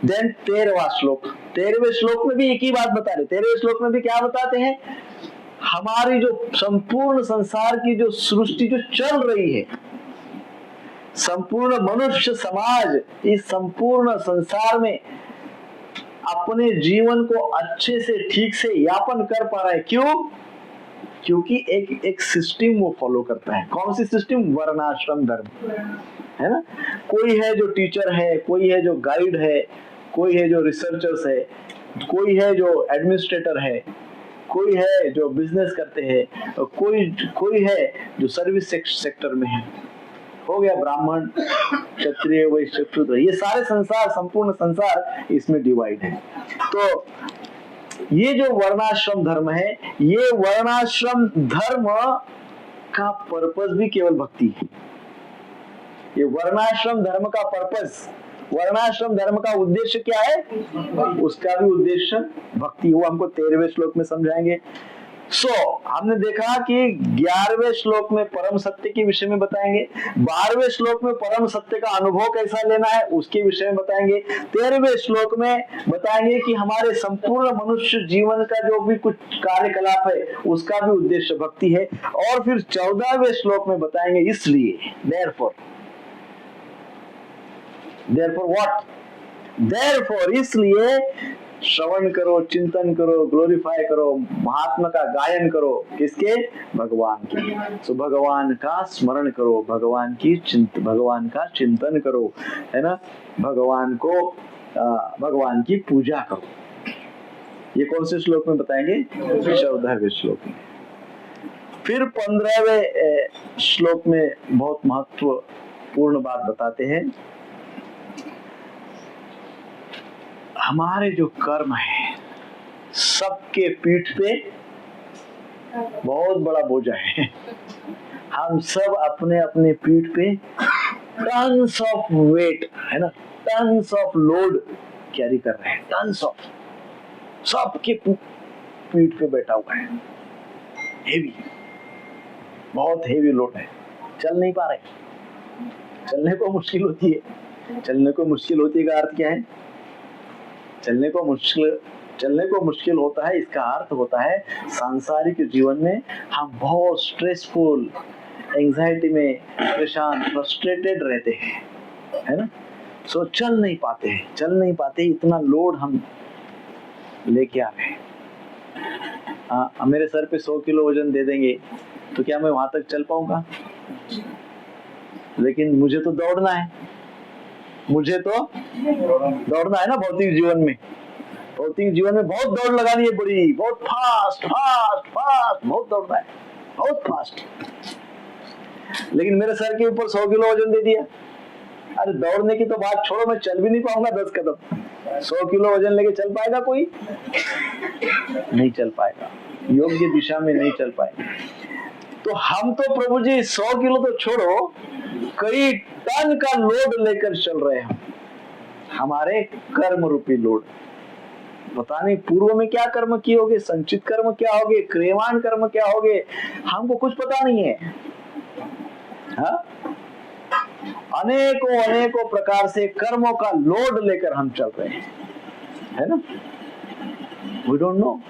देन 13वां श्लोक, 13वें श्लोक में भी एक ही बात बता रहे। 13वें श्लोक में भी क्या बताते हैं? हमारी जो संपूर्ण संसार की जो सृष्टि जो चल रही है, संपूर्ण मनुष्य समाज इस संपूर्ण संसार में अपने जीवन को अच्छे से ठीक से यापन कर पा रहा है। क्यों? क्योंकि एक सिस्टम वो फॉलो करता है। कौन सी सिस्टम? वर्णाश्रम धर्म, है ना। कोई है जो टीचर है, कोई है जो गाइड है, कोई है जो रिसर्चर्स है, कोई है जो एडमिनिस्ट्रेटर है, कोई है जो बिजनेस करते हैं, कोई है जो सर्विस सेक्टर में है। हो गया ब्राह्मण, क्षत्रिय, वैश्य, शूद्र, ये सारे संसार, संपूर्ण संसार इसमें डिवाइड है। तो ये जो वर्णाश्रम धर्म है, ये वर्णाश्रम धर्म का पर्पस भी केवल भक्ति है। ये वर्णाश्रम धर्म का पर्पस, वर्णाश्रम धर्म का उद्देश्य क्या है? उसका भी उद्देश्य भक्ति। वो हमको 13वें श्लोक में समझाएंगे। हमने देखा कि 11वें श्लोक में परम सत्य के विषय में बताएंगे, 12वें श्लोक में परम सत्य का अनुभव कैसा लेना है उसके विषय में बताएंगे, 13वें श्लोक में बताएंगे कि हमारे संपूर्ण मनुष्य जीवन का जो भी कुछ कार्यकलाप है उसका भी उद्देश्य भक्ति है, और फिर 14वें श्लोक में बताएंगे इसलिए therefore इसलिए श्रवण करो, चिंतन करो, ग्लोरीफाई करो, महात्मा का गायन करो। किसके? भगवान के। तो भगवान का स्मरण करो, भगवान का चिंतन करो, है ना, भगवान की पूजा करो। ये कौन से श्लोक में बताएंगे? 14वें श्लोक में। फिर 15वें श्लोक में बहुत महत्वपूर्ण बात बताते हैं। हमारे जो कर्म है सबके पीठ पे बहुत बड़ा बोझा है। हम सब अपने अपने पीठ पे टन्स ऑफ वेट, है ना, टन्स ऑफ लोड कैरी कर रहे हैं। टन्स ऑफ, सबके पीठ पे बैठा हुआ है, हेवी, बहुत हेवी लोड है। चल नहीं पा रहे, चलने को मुश्किल होती है। चलने को मुश्किल होती का अर्थ क्या है? चलने को मुश्किल होता है, इसका अर्थ होता है सांसारिक जीवन में हम बहुत स्ट्रेसफुल, एंजाइटी में परेशान, फ्रस्ट्रेटेड रहते हैं, है ना। चल नहीं पाते, इतना लोड हम लेके आ रहे हैं। मेरे सर पे 100 किलो वजन दे देंगे तो क्या मैं वहां तक चल पाऊंगा? लेकिन मुझे तो दौड़ना है, ना भौतिक जीवन में। भौतिक जीवन में बहुत दौड़ लगानी है, बड़ी, बहुत फास्ट, बहुत दौड़ना है, बहुत फास्ट। लेकिन मेरे सर के ऊपर 100 किलो वजन दे दिया, अरे दौड़ने की तो बात छोड़ो, मैं चल भी नहीं पाऊंगा 10 कदम। 100 किलो वजन लेके चल पाएगा कोई? नहीं चल पाएगा, योग्य दिशा में नहीं चल पाएगा। तो हम तो प्रभु जी 100 किलो तो छोड़ो, कई टन का लोड लेकर चल रहे हैं। हमारे कर्म रूपी लोड, पता नहीं पूर्व में क्या कर्म किए होगे, संचित कर्म क्या होगे, क्रियमाण कर्म क्या होगे, हमको कुछ पता नहीं है। हाँ? अनेकों अनेकों प्रकार से कर्मों का लोड लेकर हम चल रहे हैं, है ना? We don't know.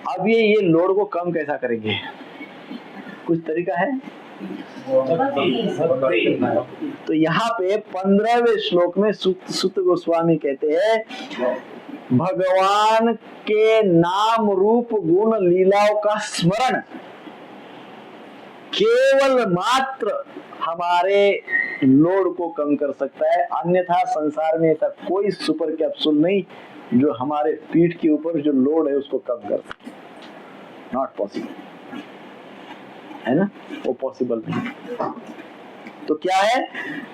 अब ये लोड को कम कैसा करेंगे? कुछ तरीका है? तो यहाँ पे 15वें श्लोक में सुत गोस्वामी कहते हैं, भगवान के नाम रूप गुण लीलाओं का स्मरण केवल मात्र हमारे लोड को कम कर सकता है, अन्यथा संसार में ऐसा कोई सुपर कैप्सूल नहीं जो हमारे पीठ के ऊपर जो लोड है उसको कम कर सके। नॉट पॉसिबल, है ना? वो पॉसिबल नहीं। तो क्या है?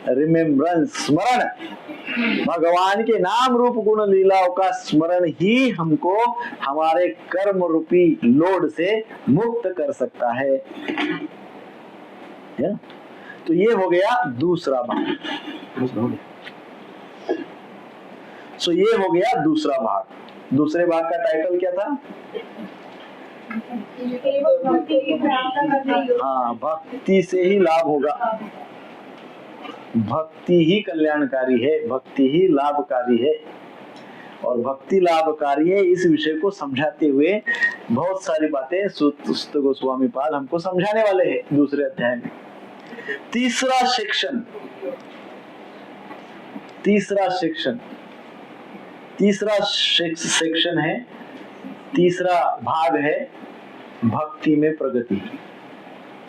रिमेम्बरेंस, स्मरण, भगवान के नाम रूप गुण लीलाओं का स्मरण ही हमको हमारे कर्म रूपी लोड से मुक्त कर सकता है। तो ये हो गया दूसरा भाग। सो ये हो गया दूसरा भाग। दूसरे भाग का टाइटल क्या था? हाँ, भक्ति से ही लाभ होगा। भक्ति ही कल्याणकारी है, भक्ति ही लाभकारी है, और भक्ति लाभकारी है। इस विषय को समझाते हुए बहुत सारी बातें सुत गोस्वामी पाद हमको समझाने वाले हैं दूसरे अध्याय में। तीसरा सेक्शन है, तीसरा भाग है भक्ति में प्रगति।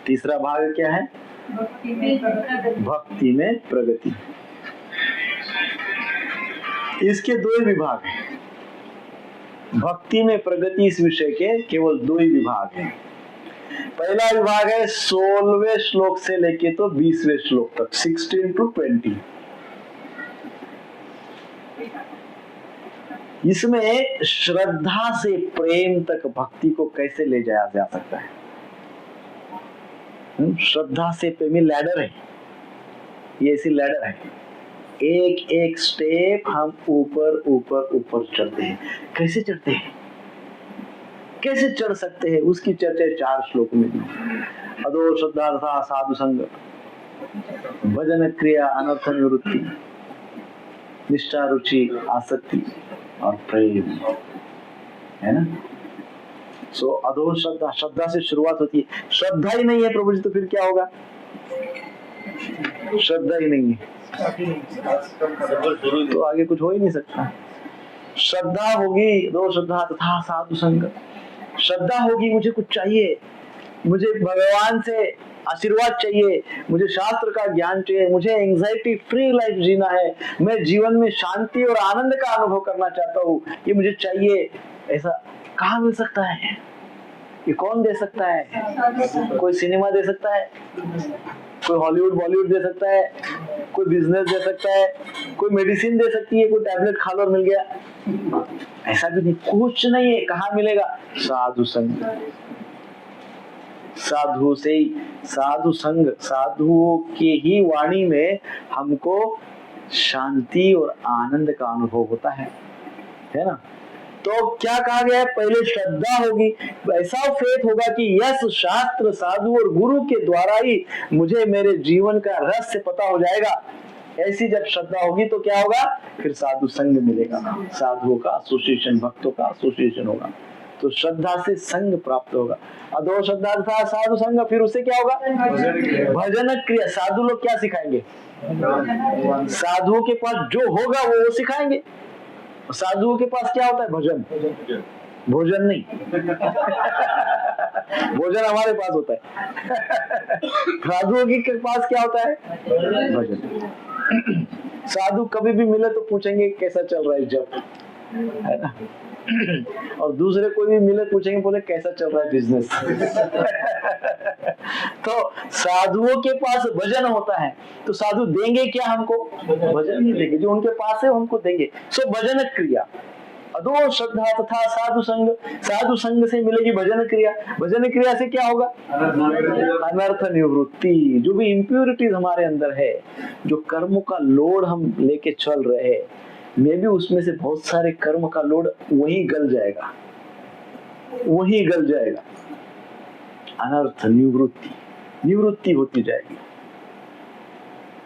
तीसरा भाग क्या है? भक्ति में प्रगति। इसके दो ही विभाग हैं। भक्ति में प्रगति इस विषय के केवल दो ही विभाग हैं। पहला विभाग है 16वें श्लोक से लेके तो 20वें श्लोक तक, 16 to 20। इसमें श्रद्धा से प्रेम तक भक्ति को कैसे ले जाया जा सकता है। श्रद्धा से प्रेमी लैडर है, ये ऐसी लैडर है, एक एक स्टेप हम ऊपर ऊपर ऊपर चढ़ते हैं। कैसे चढ़ते हैं, कैसे चढ़ सकते हैं, उसकी चर्चा 4 श्लोक में दी। अदो श्रद्धा तथा साधु संग, भजन क्रिया अनर्थ निवृत्ति, निष्ठा रुचि आसक्ति और प्रेम, है ना? सो अधो श्रद्धा, श्रद्धा से शुरुआत होती है। श्रद्धा ही नहीं है प्रभु जी तो फिर क्या होगा? श्रद्धा ही नहीं है तो आगे कुछ हो ही नहीं सकता। श्रद्धा होगी, दो श्रद्धा तथा साधु संग। श्रद्धा होगी, मुझे कुछ चाहिए, मुझे भगवान से आशीर्वाद चाहिए, मुझे शास्त्र का ज्ञान चाहिए, मुझे एंजाइटी फ्री लाइफ जीना है, मैं जीवन में शांति और आनंद का अनुभव करना चाहता हूँ, ये मुझे चाहिए। ऐसा कहाँ मिल सकता है? ये कौन दे सकता है? कोई सिनेमा दे सकता है, कोई हॉलीवुड बॉलीवुड दे सकता है, कोई बिजनेस दे सकता है, कोई मेडिसिन दे सकती है, कोई टैबलेट खा लो और मिल गया, ऐसा भी नहीं, कुछ नहीं है। कहाँ मिलेगा? साधु संग। साधु से ही, साधु संग, साधुओं के ही वाणी में हमको शांति और आनंद का अनुभव होता है ना? तो क्या कहा गया है? पहले श्रद्धा होगी, ऐसा फेथ होगा कि यस, शास्त्र, साधु और गुरु के द्वारा ही मुझे मेरे जीवन का रहस्य पता हो जाएगा। ऐसी जब श्रद्धा होगी तो क्या होगा? फिर साधु संग मिलेगा, साधुओं का एसोसिएशन, भक्तों का एसोसिएशन होगा। तो श्रद्धा से संग प्राप्त होगा। अधो श्रद्धा था साधु संग, फिर उससे क्या होगा? भजन क्रिया। साधु लोग क्या सिखाएंगे? साधुओं के पास जो होगा वो सिखाएंगे। साधुओं के पास क्या होता है? भजन। भोजन नहीं भोजन हमारे पास होता है साधुओं के पास क्या होता है? भजन। साधु कभी भी मिले तो पूछेंगे कैसा चल रहा है जब, है ना। और दूसरे कोई भी मिले पूछेंगे, बोले कैसा चल रहा है बिजनेस। तो साधुओं के पास भजन होता है, तो साधु देंगे क्या हमको? भजन ही देंगे, जो उनके पास है हमको देंगे। सो भजन क्रिया, अदो श्रद्धा तथा साधु संग, साधु संग से मिलेगी भजन क्रिया। भजन क्रिया से क्या होगा? अनर्थ निवृत्ति। जो भी इम्प्योरिटीज हमारे अंदर है, जो कर्म का लोड हम लेके चल रहे हैं, मे भी उसमें से बहुत सारे कर्म का लोड वही गल जाएगा, वही गल जाएगा। अनर्थ निवृत्ति, निवृत्ति होती जाएगी।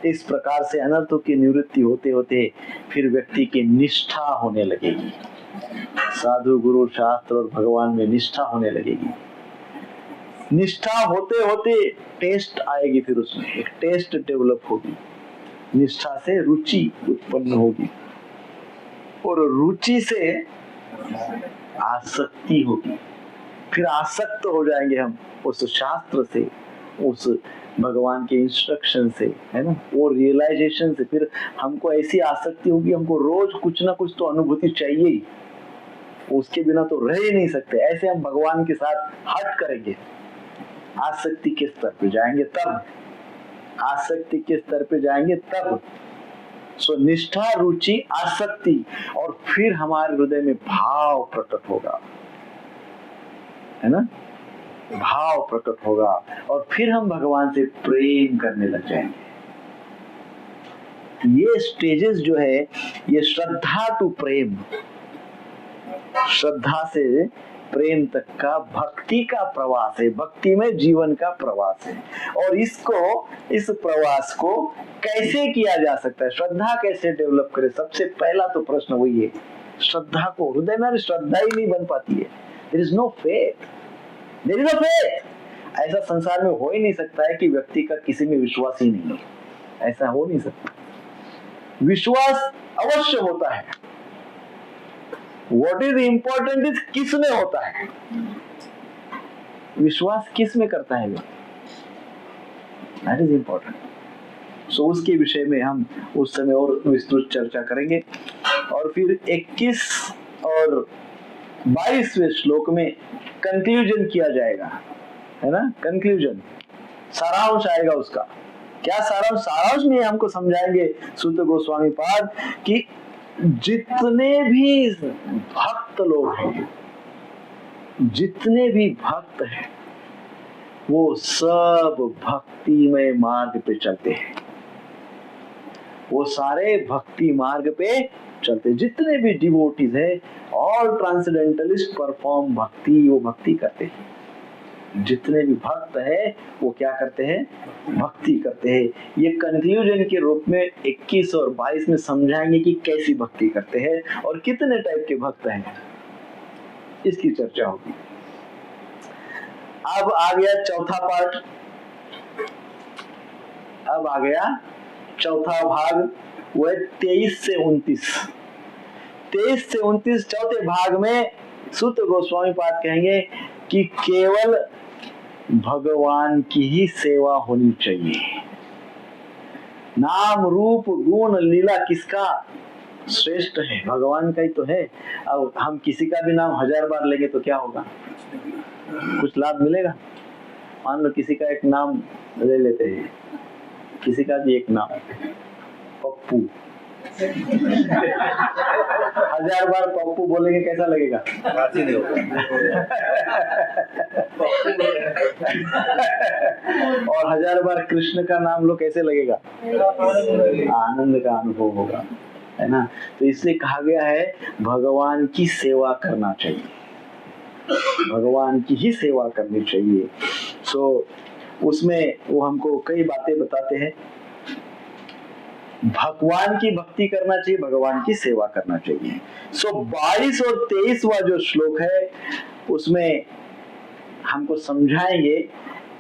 इस प्रकार से अनर्थों की निवृत्ति होते होते फिर व्यक्ति की निष्ठा होने लगेगी, साधु गुरु शास्त्र और भगवान में निष्ठा होने लगेगी। निष्ठा होते होते टेस्ट आएगी, फिर उसमें एक टेस्ट डेवलप होगी। निष्ठा से रुचि उत्पन्न होगी, और रुचि से आसक्ति होगी। फिर आसक्त हो जाएंगे हम उस शास्त्र से, उस भगवान के इंस्ट्रक्शन से, है ना, वो रियलाइजेशन से। फिर हमको ऐसी आसक्ति होगी, हमको रोज कुछ ना कुछ तो अनुभूति चाहिए ही, उसके बिना तो रह ही नहीं सकते। ऐसे हम भगवान के साथ हट करेंगे, आसक्ति के स्तर पे जाएंगे तब, आसक्ति के स्तर पे जाएंगे तब। सो निष्ठा, रुचि, आसक्ति, और फिर हमारे हृदय में भाव प्रकट होगा, है ना, भाव प्रकट होगा, और फिर हम भगवान से प्रेम करने लग जाएंगे। ये स्टेजेस जो है, ये श्रद्धा टू प्रेम, श्रद्धा से प्रेम तक का भक्ति का प्रवास है, भक्ति में जीवन का प्रवास है। और इसको, इस प्रवास को कैसे किया जा सकता है, श्रद्धा कैसे डेवलप करे? सबसे पहला तो प्रश्न वही है, श्रद्धा को हृदय में श्रद्धा ही नहीं बन पाती है। There is no faith, there is no faith. ऐसा संसार में हो ही नहीं सकता है कि व्यक्ति का किसी में विश्वास ही नहीं है, ऐसा हो नहीं सकता। विश्वास अवश्य होता है। What is important is किस में होता है, विश्वास किस में करता है, that is important. So उसके विषय में हम उस समय और विस्तृत चर्चा करेंगे। और फिर 21 और 22वें श्लोक में कंक्लूजन किया जाएगा, है ना, कंक्लूजन, सारांश आएगा उसका। क्या सारांश? सारांश में हमको समझाएंगे सूत गोस्वामी पाद कि जितने भी भक्त लोग हैं, जितने भी भक्त हैं, वो सब भक्तिमय मार्ग पे चलते हैं, वो सारे भक्ति मार्ग पे चलते। जितने भी डिवोटीज है, ऑल ट्रांसेंडेंटलिस्ट परफॉर्म भक्ति, वो भक्ति करते हैं। जितने भी भक्त है वो क्या करते हैं? भक्ति करते हैं। ये कंक्लूजन के रूप में 21 और 22 में समझाएंगे कि कैसी भक्ति करते हैं और कितने टाइप के भक्त हैं, इसकी चर्चा होगी। अब आ गया चौथा पार्ट, अब आ गया चौथा भाग, वो है 23 से 29। 23 से 29 चौथे भाग में सूत गोस्वामी पाद कहेंगे कि केवल भगवान की ही सेवा होनी चाहिए। नाम रूप गुण लीला किसका श्रेष्ठ है? भगवान का ही तो है। अब हम किसी का भी नाम 1000 बार लेंगे तो क्या होगा? कुछ लाभ मिलेगा? मान लो किसी का एक नाम ले लेते हैं, किसी का भी एक नाम पप्पू, 1000 बार पप्पू बोलेंगे कैसा लगेगा? और 1000 बार कृष्ण का नाम लो कैसे लगेगा? आनंद का अनुभव होगा, है ना। तो इसलिए कहा गया है भगवान की सेवा करना चाहिए, भगवान की ही सेवा करनी चाहिए। सो उसमें वो हमको कई बातें बताते हैं। भगवान की भक्ति करना चाहिए, भगवान की सेवा करना चाहिए। सो 22 और 23वां जो श्लोक है उसमें हमको समझाएंगे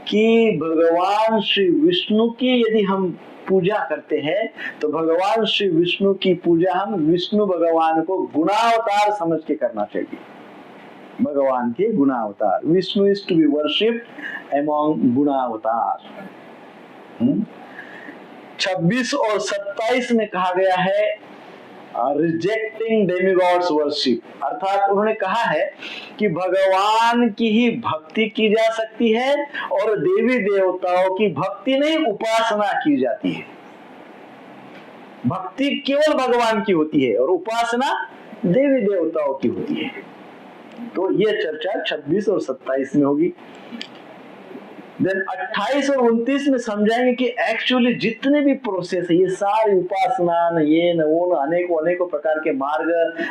कि भगवान श्री विष्णु की यदि हम पूजा करते हैं तो भगवान श्री विष्णु की पूजा हम विष्णु भगवान को गुणावतार समझ के करना चाहिए। भगवान के गुणावतार, Vishnu is to be worshipped among गुणावतार। 26 और 27 में कहा गया है रिजेक्टिंग डेमिगॉड्स वर्शिप, अर्थात उन्होंने कहा है कि भगवान की ही भक्ति की जा सकती है और देवी देवताओं की भक्ति नहीं, उपासना की जाती है। भक्ति केवल भगवान की होती है और उपासना देवी देवताओं की होती है। तो ये चर्चा 26 और 27 में होगी। देन 28 और 29 में समझाएंगे कि एक्चुअली जितने भी प्रोसेस है, ये सारी उपासना, न ये न वो, न अनेकों अनेकों प्रकार के मार्ग,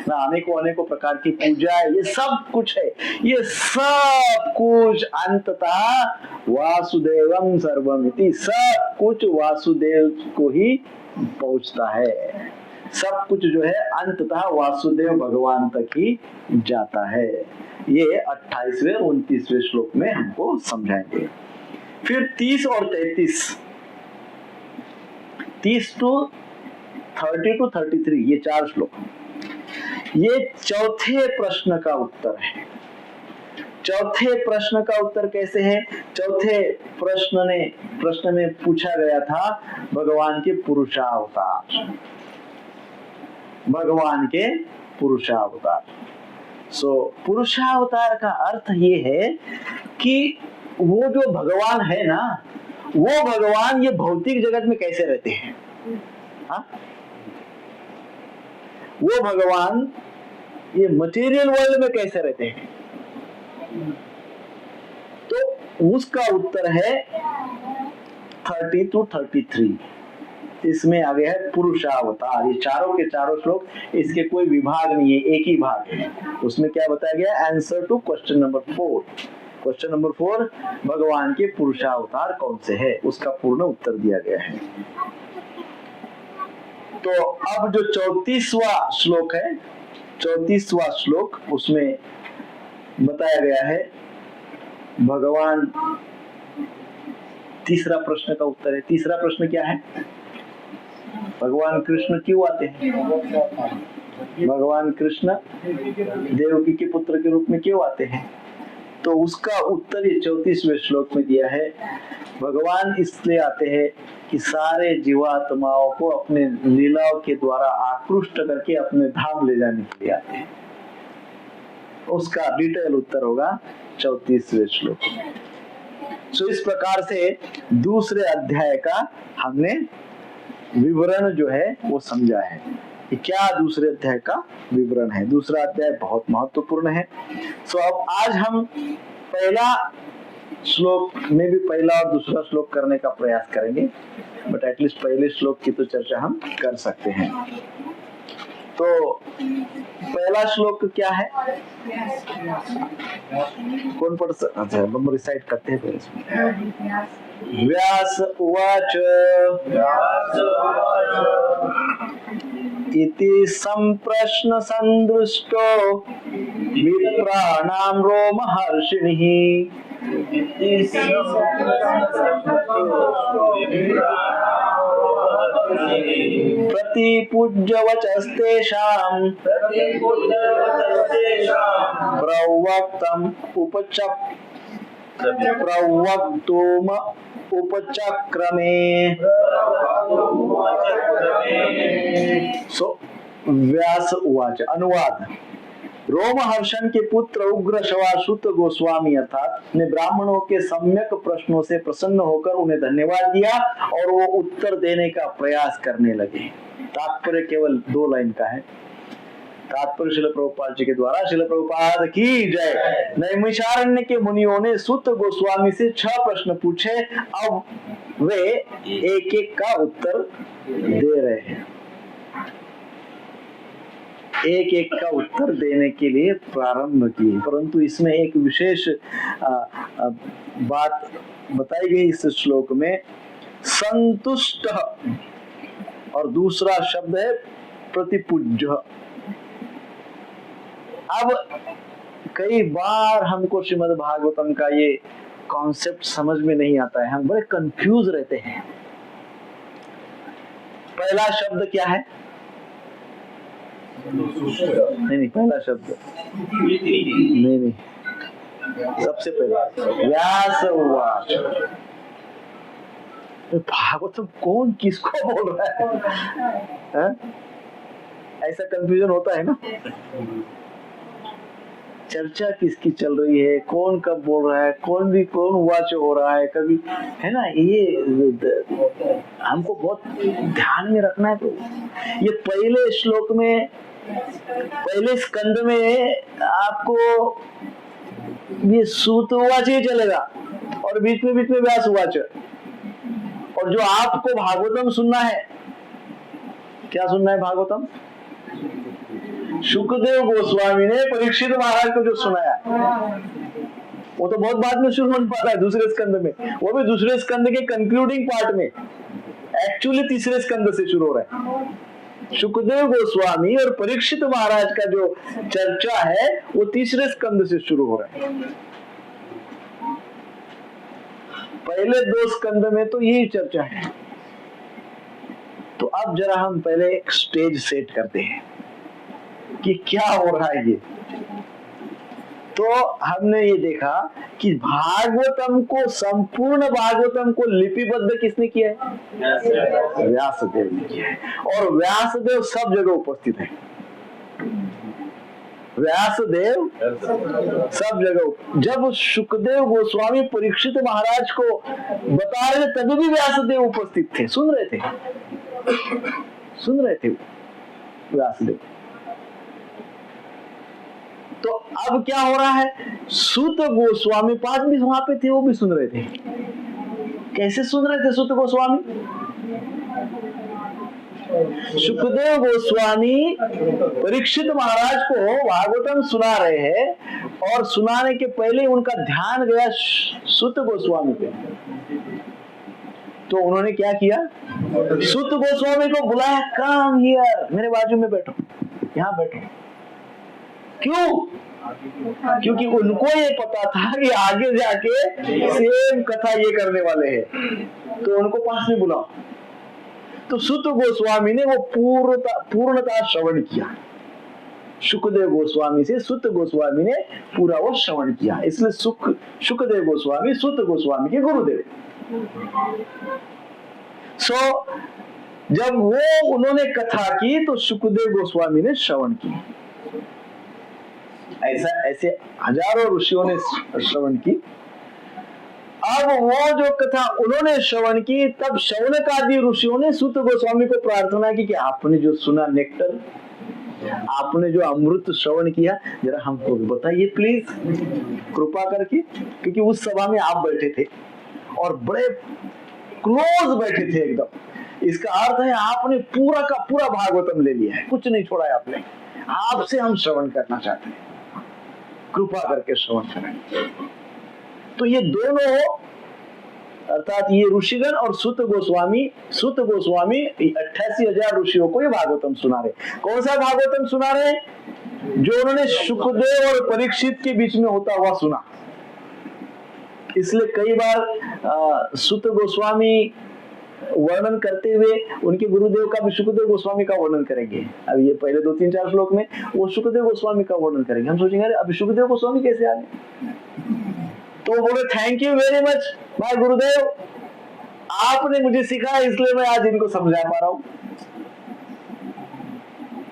न अनेकों अनेकों प्रकार की पूजा, ये सब कुछ है, ये सब कुछ अंततः वासुदेवम सर्वमिति, सब कुछ वासुदेव को ही पहुंचता है। सब कुछ जो है अंततः वासुदेव भगवान तक ही जाता है। ये 28वें और 29वें श्लोक में हमको समझाएंगे। फिर 30 और 33, 30 to 30 to 33, ये 4 श्लोक, ये चौथे प्रश्न का उत्तर है। चौथे प्रश्न का उत्तर कैसे है? चौथे प्रश्न में पूछा गया था भगवान के पुरुषावतार, भगवान के पुरुषावतार। पुरुषावतार का अर्थ ये है कि वो जो भगवान है ना, वो भगवान ये भौतिक जगत में कैसे रहते हैं? हाँ? वो भगवान ये मटेरियल वर्ल्ड में कैसे रहते हैं? तो उसका उत्तर है 30 to 33। इसमें आगे है पुरुषावतार। ये चारों के चारों श्लोक, इसके कोई विभाग नहीं है, एक ही भाग है। उसमें क्या बताया गया? Answer to question number 4। Question number 4, भगवान के पुरुषावतार कौन से है, उसका पूर्ण उत्तर दिया गया है। तो अब जो 34वां श्लोक है, 34वां श्लोक, उसमें बताया गया है भगवान, तीसरा प्रश्न का उत्तर है। तीसरा प्रश्न क्या है? भगवान कृष्ण क्यों आते हैं? भगवान कृष्ण देवकी के पुत्र के रूप में क्यों आते हैं? तो उसका उत्तर ये 34वें श्लोक में दिया है। भगवान इसलिए आते हैं कि सारे जीवात्माओं को अपने लीलाओं के द्वारा आकृष्ट करके अपने धाम ले जाने के लिए आते हैं। उसका डिटेल उत्तर होगा 34वें श्लोक में। इस प्रकार से दूसरे अध्याय का हमने विवरण जो है वो समझा है कि क्या दूसरे अध्याय का विवरण है। दूसरा अध्याय बहुत महत्वपूर्ण है। अब आज हम पहला श्लोक में भी पहला और दूसरा श्लोक करने का प्रयास करेंगे, बट एटलीस्ट पहले श्लोक की तो चर्चा हम कर सकते हैं। तो पहला श्लोक क्या है? कौन पढ़ सकता? अच्छा, हम रिसाइट करते हैं। व्यास उवाच इति संप्रश्न संदृष्टो विप्राणां रोमहर्षिणिः प्रतिपूज्य वचस्तेषां प्रवक्तम् प्रवक्तुम उपचक्रमे। व्यास उवाच, अनुवाद। रोमहर्षण के पुत्र उग्रश्रवा सुत गोस्वामी अर्थात ने ब्राह्मणों के सम्यक प्रश्नों से प्रसन्न होकर उन्हें धन्यवाद दिया और वो उत्तर देने का प्रयास करने लगे। तात्पर्य केवल 2 लाइन का है। तात्पर्य श्रील प्रभुपाद जी के द्वारा। श्रील प्रभुपाद की जय। नैमिषारण्य के मुनियों ने सुत गोस्वामी से 6 प्रश्न पूछे। अब वे एक एक का उत्तर दे रहे हैं, एक एक का उत्तर देने के लिए प्रारंभ किए। परंतु इसमें एक विशेष बात बताई गई इस श्लोक में, संतुष्ट, और दूसरा शब्द है प्रतिपूज्य। अब कई बार हमको श्रीमद् भागवतम का ये कॉन्सेप्ट समझ में नहीं आता है, हम बड़े कंफ्यूज रहते हैं। पहला शब्द क्या है? नहीं, पहला शब्द नहीं, सबसे पहला व्यास उवाच। भागवतम कौन किसको बोल रहा है? ऐसा कंफ्यूजन होता है ना, चर्चा किसकी चल रही है, कौन कब बोल रहा है, कौन वाच हो रहा है, कभी है ना, ये हमको बहुत ध्यान में रखना है। तो ये पहले श्लोक में, पहले स्कंद में आपको ये सूत वाच ही चलेगा और बीच में व्यास वाच। और जो आपको भागवतम सुनना है, क्या सुनना है भागवतम? शुकदेव गोस्वामी ने परीक्षित महाराज को जो सुनाया, वो तो बहुत बाद में शुरू होने पाता है, दूसरे स्कंद में, वो भी दूसरे स्कंद के कंक्लूडिंग पार्ट में, एक्चुअली तीसरे स्कंद से शुरू हो रहा है। शुकदेव गोस्वामी और परीक्षित महाराज का जो चर्चा है वो तीसरे स्कंद से शुरू हो रहा है। पहले 2 स्कंद में तो यही चर्चा है। तो अब जरा हम पहले एक स्टेज सेट करते हैं कि क्या हो रहा है ये। तो हमने ये देखा कि भागवतम को, संपूर्ण भागवतम को लिपिबद्ध किसने किया है? व्यासदेव ने किया है। और व्यासदेव सब जगह उपस्थित है। व्यासदेव सब जगह। जब शुकदेव गोस्वामी परीक्षित महाराज को बता रहे तभी भी व्यासदेव उपस्थित थे, सुन रहे थे व्यासदेव। तो अब क्या हो रहा है? सूत गोस्वामी पाद भी वहां पे थे, वो भी सुन रहे थे। कैसे सुन रहे थे सूत गोस्वामी? शुकदेव गोस्वामी परीक्षित महाराज को भागवतम सुना रहे हैं और सुनाने के पहले उनका ध्यान गया सूत गोस्वामी पे। तो उन्होंने क्या किया? सूत गोस्वामी को बुलाया, कम हियर, मेरे बाजू में बैठो, यहाँ बैठो। क्यों? क्योंकि उनको ये पता था कि आगे जाके सेम कथा ये करने वाले हैं, तो उनको पास में बुलाओ। तो सूत गोस्वामी ने वो पूर्णता श्रवण किया। शुकदेव गोस्वामी से सूत गोस्वामी ने पूरा वो श्रवण किया, इसलिए शुकदेव गोस्वामी सूत गोस्वामी के गुरुदेव। जब वो उन्होंने कथा की तो शुकदेव गोस्वामी ने श्रवण की। ऐसे हजारों ऋषियों ने श्रवण की। अब वो जो कथा उन्होंने श्रवण की, तब शौनक आदि ऋषियों ने सूत गोस्वामी को प्रार्थना की कि आपने जो सुना नेक्टर, आपने जो अमृत श्रवण किया, जरा हमको भी बताइए प्लीज, कृपा करके। क्योंकि उस सभा में आप बैठे थे और बड़े क्लोज बैठे थे एकदम। इसका अर्थ है आपने पूरा का पूरा भागवतम ले लिया है, कुछ नहीं छोड़ा है आपने। आपसे हम श्रवण करना चाहते हैं, कृपा करके श्रवण करें। तो ये दोनों, अर्थात ये ऋषिगण और सूत गोस्वामी 88,000 ऋषियों को ये भागवतम सुना रहे। कौन सा भागवतम सुना रहे? जो उन्होंने शुकदेव और परीक्षित के बीच में होता हुआ सुना। इसलिए कई बार सूत गोस्वामी वर्णन करते हुए उनके गुरुदेव का भी शुकदेव गोस्वामी का वर्णन करेंगे। अब ये पहले 2-3-4 श्लोक में वो शुकदेव गोस्वामी का वर्णन करेंगे। हम सोचेंगे अरे अभी शुकदेव गोस्वामी कैसे आ गए? तो वो बोले थैंक यू वेरी मच भाई गुरुदेव, आपने मुझे सिखाया इसलिए मैं आज इनको समझा पा रहा हूं।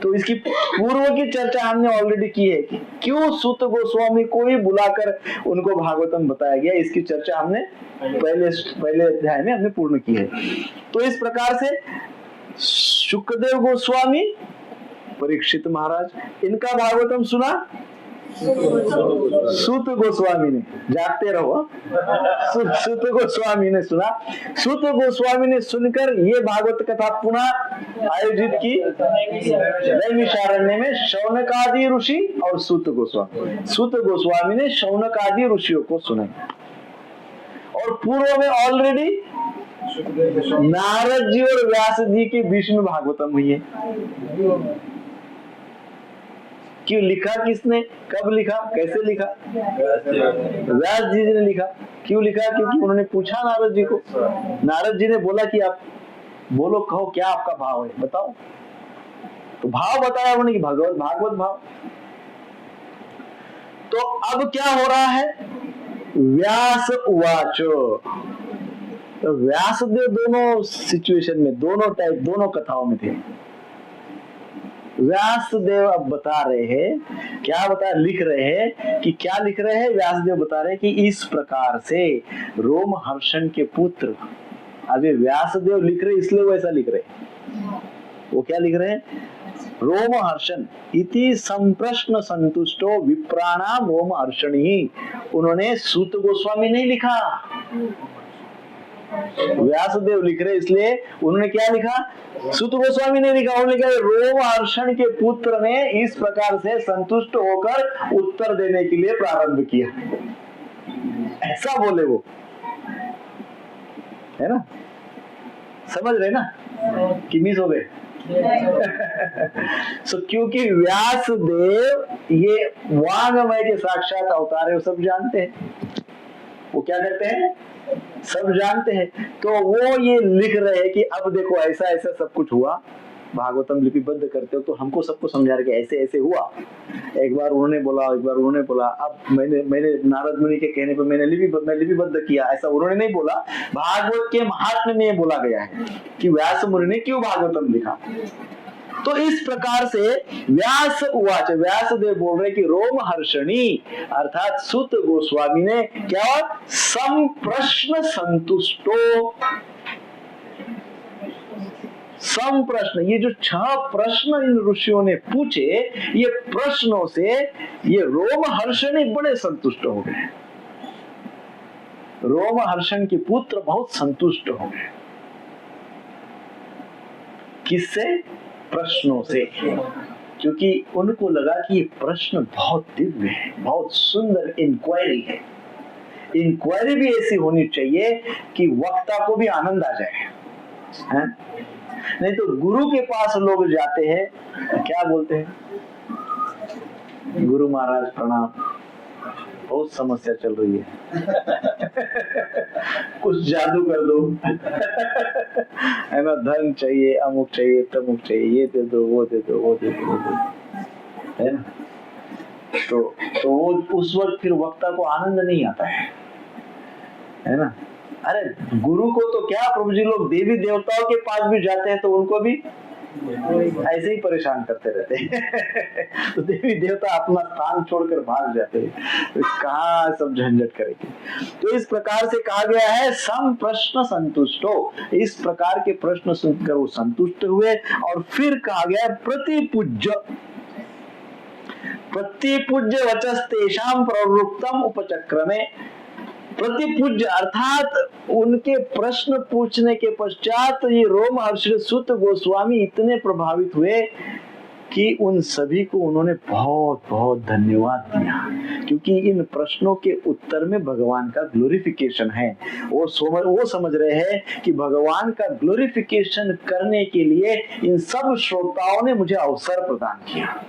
तो इसकी पूर्व की चर्चा हमने ऑलरेडी की है कि क्यों सूत गोस्वामी को ही बुलाकर उनको भागवतम बताया गया। इसकी चर्चा हमने पहले अध्याय में हमने पूर्ण की है। तो इस प्रकार से शुकदेव गोस्वामी, परीक्षित महाराज, इनका भागवतम सुना सूत गोस्वामी ने। जागते रहो। सूत गोस्वामी ने सुना। सूत गोस्वामी ने सुनकर ये भागवत कथा पुनः आयोजित की नैमिषारण्य में शौनक आदि ऋषि और सूत गोस्वामी ने शौनक आदि ऋषियों को सुनाया। और पूर्व में ऑलरेडी नारद जी और व्यास जी के बीच में भागवतम हुई है। क्यों लिखा किसने, कब लिखा, कैसे लिखा? व्यास जी ने लिखा। क्यों लिखा? क्योंकि उन्होंने पूछा नारद जी को। नारद जी ने बोला कि आप बोलो, कहो क्या आपका भाव है, बताओ। तो भाव बताया उन्होंने कि भागवत भाव। तो अब क्या हो रहा है? व्यास उवाचो। तो व्यासदेव दोनों सिचुएशन में, दोनों कथाओं में थे। व्यासदेव अब बता रहे हैं, क्या लिख रहे हैं कि क्या लिख रहे हैं? व्यासदेव बता रहे हैं कि इस प्रकार से रोमहर्षण के पुत्र, अभी व्यासदेव लिख रहे इसलिए वो ऐसा लिख रहे हैं। वो क्या लिख रहे हैं? रोमहर्षण इति संप्रश्न संतुष्टो विप्राणाम रोमहर्षणी। उन्होंने सूत गोस्वामी नहीं लिखा, व्यासदेव लिख रहे इसलिए उन्होंने क्या लिखा? सूत गोस्वामी ने लिखा। उन्होंने कहा रोमहर्षण के पुत्र ने इस प्रकार से संतुष्ट होकर उत्तर देने के लिए प्रारंभ किया, ऐसा बोले वो, है ना? समझ रहे ना कि मिस हो गए? क्योंकि व्यासदेव ये वांगमय के साक्षात अवतार है, वो सब जानते हैं। वो क्या करते हैं? सब जानते हैं। तो वो ये लिख रहे हैं कि अब देखो ऐसा ऐसा सब कुछ हुआ, भागवतम लिपिबद्ध करते हो तो हमको सबको समझा रहे कि ऐसे ऐसे हुआ। एक बार उन्होंने बोला, एक बार उन्होंने बोला, अब मैंने नारद मुनि के कहने पर मैंने लिपिबद्ध किया, ऐसा उन्होंने नहीं बोला। भागवत के महात्म्य में बोला गया है कि व्यास मुनि ने क्यों भागवतम लिखा। तो इस प्रकार से व्यास उवाच, व्यासदेव बोल रहे कि रोमहर्षणी अर्थात सूत गोस्वामी ने क्या? संप्रश्न संतुष्टो। संप्रश्न, ये जो 6 प्रश्न इन ऋषियों ने पूछे, ये प्रश्नों से ये रोमहर्षणी बड़े संतुष्ट हो गए। रोमहर्षण के पुत्र बहुत संतुष्ट हो गए। किससे? प्रश्नों से। क्योंकि उनको लगा कि ये प्रश्न बहुत दिव्य है, बहुत सुंदर इंक्वायरी है। इंक्वायरी भी ऐसी होनी चाहिए कि वक्ता को भी आनंद आ जाए, है? नहीं तो गुरु के पास लोग जाते हैं, क्या बोलते हैं? गुरु महाराज प्रणाम, बहुत समस्या चल रही है कुछ जादू कर दो है ना, धन चाहिए, अमुक चाहिए, तमुक चाहिए, ये दे दो, वो दे दो, वो दे दो, है ना। तो वो उस वक्त फिर वक्ता को आनंद नहीं आता है ना। अरे गुरु को तो क्या, प्रभु जी लोग देवी देवताओं के पास भी जाते हैं तो उनको भी ऐसे ही परेशान करते रहते हैं तो देवी देवता अपना स्थान छोड़कर भाग जाते हैं, तो कहाँ सब झंझट करेंगे। तो इस प्रकार से कहा गया है सम प्रश्न संतुष्टो, इस प्रकार के प्रश्न सुनकर वो संतुष्ट हुए। और फिर कहा गया है प्रतिपूज्य, प्रतिपूज्य वचस्तेषां प्रवृत्तम उपचक्रमे। प्रतिपूज्य अर्थात उनके प्रश्न पूछने के पश्चात ये रोमहर्षि सूत गोस्वामी इतने प्रभावित हुए कि उन सभी को उन्होंने बहुत बहुत धन्यवाद दिया, क्योंकि इन प्रश्नों के उत्तर में भगवान का ग्लोरिफिकेशन है। वो समझ रहे हैं कि भगवान का ग्लोरिफिकेशन करने के लिए इन सब श्रोताओं ने मुझे अवसर प्रदान किया,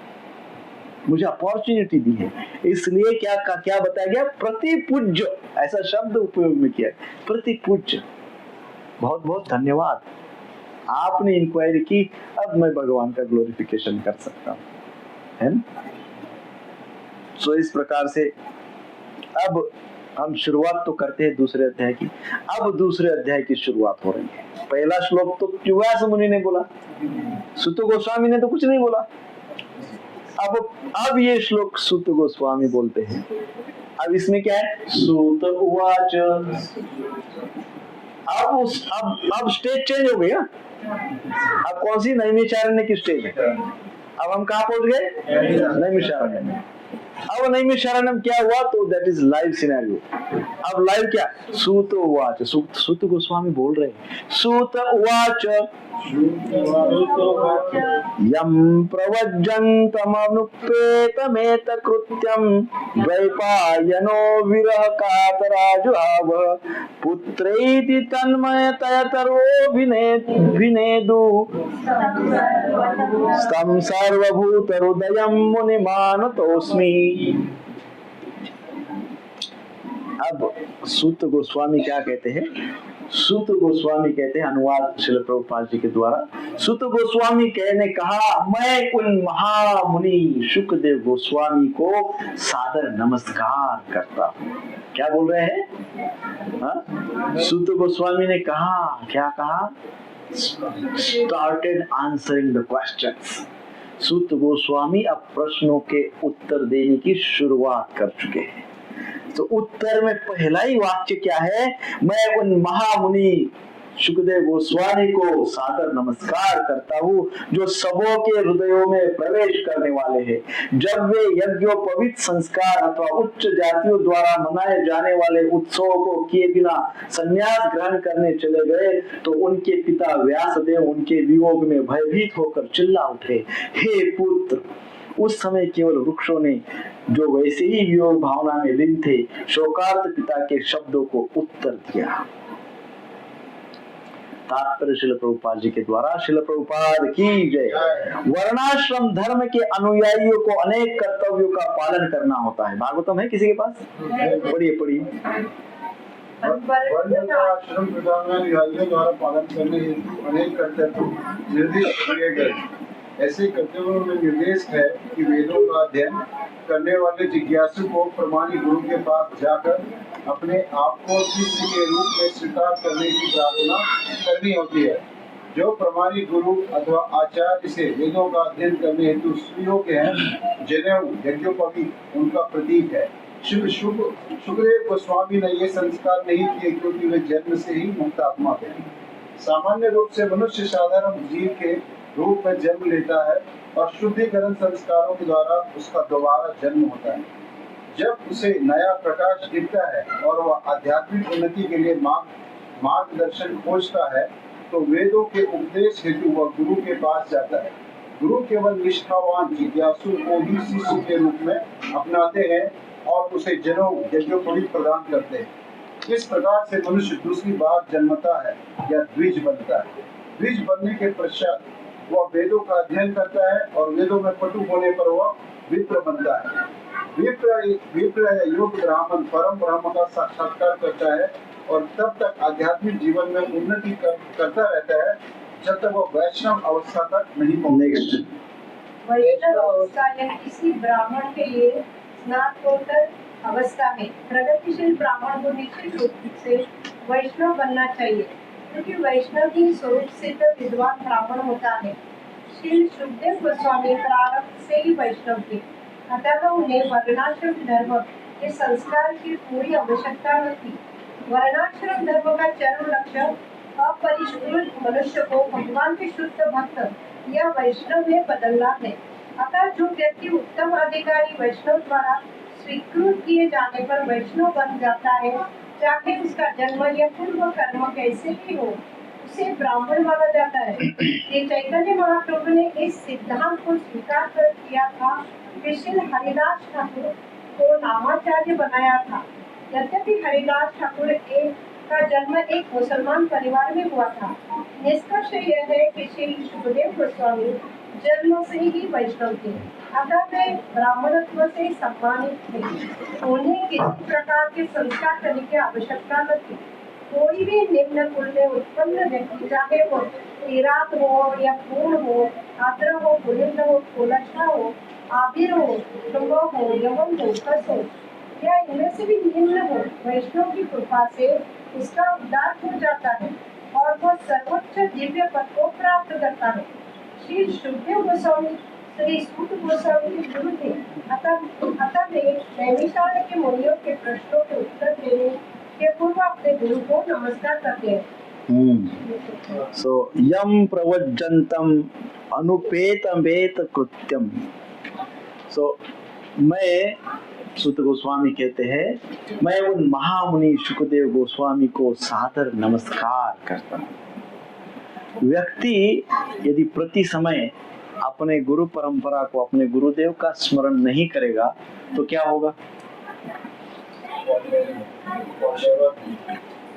मुझे अपॉर्चुनिटी दी है। इसलिए क्या बताया गया? प्रतिपूज्य, ऐसा शब्द उपयोग में किया, प्रतिपूज्य, बहुत बहुत धन्यवाद, आपने इंक्वायरी की, अब मैं भगवान का ग्लोरिफिकेशन कर सकता हूँ, है ना। सो इस प्रकार से अब हम शुरुआत तो करते हैं दूसरे अध्याय की। अब दूसरे अध्याय की शुरुआत हो रही है। पहला श्लोक तो व्यास मुनि ने बोला, सूत गोस्वामी ने तो कुछ नहीं बोला। अब ये श्लोक सूत गोस्वामी बोलते हैं। अब इसमें क्या है? सूत उवाच। अब स्टेज चेंज हो गई। अब कौन सी? नैमिषारण्य की स्टेज है। अब हम कहाँ पहुंच गए? नैमिषारण्य में। अब नैमिषारण्य में क्या हुआ? तो दैट इज लाइव सिनेरियो। अब लाइव क्या? सूत उवाच, सूत गोस्वामी बोल रहे हैं। सूत उवाच यम प्रवज्जन्तमनुपेतमेत कृत्यं द्वैपायनो विरह कातराजुहाव पुत्रैति तन्मयतयतरोभिनेदु स्तं सर्वभूतहृदयं मुनिमानतोऽस्मि। अब सूत गोस्वामी क्या कहते हैं? सूत गोस्वामी कहते हैं, अनुवाद श्रील प्रभुपाद जी के द्वारा, सूत गोस्वामी कहने कहा, मैं उन महामुनि शुकदेव गोस्वामी को सादर नमस्कार करता हूँ। क्या बोल रहे हैं? सूत गोस्वामी ने कहा, क्या कहा? Started answering the questions. Suta Goswami अब प्रश्नों के उत्तर देने की शुरुआत कर चुके हैं। तो उत्तर में पहला ही वाक्य क्या है? मैं उन महामुनि सुखदेव गोस्वामी को सादर नमस्कार करता हूँ जो सबों के हृदयों में प्रवेश करने वाले हैं। जब वे यज्ञोपवीत संस्कार अथवा उच्च जातियों द्वारा मनाए जाने वाले उत्सवों को किए बिना संन्यास ग्रहण करने चले गए तो उनके पिता व्यासदेव उनके वियोग में भयभीत होकर चिल्ला उठे, हे पुत्र। उस समय केवल वृक्षों ने, जो वैसे ही वियोग भावना में लीन थे, शोकार्त पिता के शब्दों को उत्तर दिया। तात्पर्य शिल प्रभुपाद जी के द्वारा। शिल प्रभुपाद की जय। वर्णाश्रम धर्म के अनुयायियों को अनेक कर्तव्यों का पालन करना होता है। भागवतम है किसी के पास? पढ़िए पढ़िए। वर्णाश्रम अनुयायियों द्वारा पालन करने हेतु अनेक कर्तव्य निर्देश किए गए। ऐसे कर्तव्यों में निर्देश है कि वेदों का अध्ययन करने वाले जिज्ञासु को प्रमाणिक गुरु के पास जाकर अपने आप को शिष्य के रूप में स्वीकार करने की प्रार्थना करनी होती है। जो प्रमाणिक गुरु अथवा आचार्य से वेदों का अध्ययन करने हेतु सुयोग्य है, जनेऊ यज्ञोपवीत उनका प्रतीक है। सुखदेव गोस्वामी ने ये संस्कार नहीं किए क्योंकि वे जन्म से ही मुक्त आत्मा थे। सामान्य रूप से मनुष्य साधारण जीव के रूप में जन्म लेता है और शुद्धिकरण संस्कारों के द्वारा उसका दोबारा जन्म होता है। जब उसे नया प्रकाश दिखता है और वह आध्यात्मिक उन्नति के लिए मार्गदर्शन खोजता है तो वेदों के उपदेश हेतु वह गुरु के पास जाता है। गुरु केवल निष्ठावान जिज्ञासु को ही शिष्य के रूप में अपनाते हैं और उसे जनेऊ यज्ञोपवीत प्रदान करते हैं। इस प्रकार से मनुष्य दूसरी बार जन्मता है या द्विज बनता है। द्विज बनने के पश्चात वह वेदों का अध्ययन करता है और वेदों में पटु होने पर वह विप्र बनता है। विप्र योग ब्राह्मण परम ब्रह्म का साक्षात्कार करता है और तब तक आध्यात्मिक जीवन में उन्नति करता रहता है जब तक वह वैष्णव अवस्था तक नहीं पहुंचता। वैष्णव अवस्था या किसी ब्राह्मण के लिए स्नातकोत्तर अवस्था में प्रगतिशील ब्राह्मण को निश्चित रूप से वैष्णव बनना चाहिए, क्योंकि वैष्णव ही स्वरूप सिद्ध विद्वान ब्राह्मण होता है। श्री सुखदेव गोस्वामी प्रारंभ से ही वैष्णव थे, अतः उन्हें वर्णाश्रम धर्म के संस्कार की पूरी आवश्यकता न थी। वर्णाश्रम धर्म का चरम लक्ष्य अपरिष्कृत मनुष्य को भगवान के शुद्ध भक्त या वैष्णव में बदलना है। अतः जो व्यक्ति उत्तम अधिकारी वैष्णव द्वारा स्वीकृत किए जाने पर वैष्णव बन जाता है, चाहे उसका जन्म या पूर्व कर्म कैसे भी हो, उसे ब्राह्मण माना जाता है। ये चैतन्य महाप्रभु ने इस सिद्धांत को स्वीकार कर किया था कि श्री हरिदास ठाकुर को नामाचार्य बनाया था। यद्यपि हरिदास ठाकुर का जन्म एक मुसलमान परिवार में हुआ था, निष्कर्ष यह है कि श्री सुखदेव गोस्वामी जन्म से ही वैष्णव थे, अतः वे ब्राह्मणत्व से सम्मानित थे। उन्हें किसी प्रकार के संस्कार करने की आवश्यकता न थी। कोई भी निम्न कुल में उत्पन्न व्यक्ति, चाहे वो किरात हो या पूर्ण हो, आद्र हो, पुलिंद हो, कुलच्छा हो, आबिर हो, शुभ हो, यमन हो, कस हो या इनमें से भी निम्न हो, वैष्णव की कृपा से उसका उद्धार हो जाता है और वह सर्वोच्च दिव्य पद को प्राप्त करता है। श्री सुखदेव गोस्वामी श्री सूत गोस्वामी के गुरु थे, अतः वे नैमिषारण्य के मुनियों के प्रश्नों के उत्तर देने के पूर्व अपने गुरु को नमस्कार करते हैं। So yam pravajjantam अनुपेतमेत कृत्यम। So मैं सूत गोस्वामी कहते हैं, मैं उन महामुनि सुखदेव गोस्वामी को सादर नमस्कार करता हूँ। व्यक्ति यदि प्रति समय अपने गुरु परंपरा को, अपने गुरुदेव का स्मरण नहीं करेगा तो क्या होगा?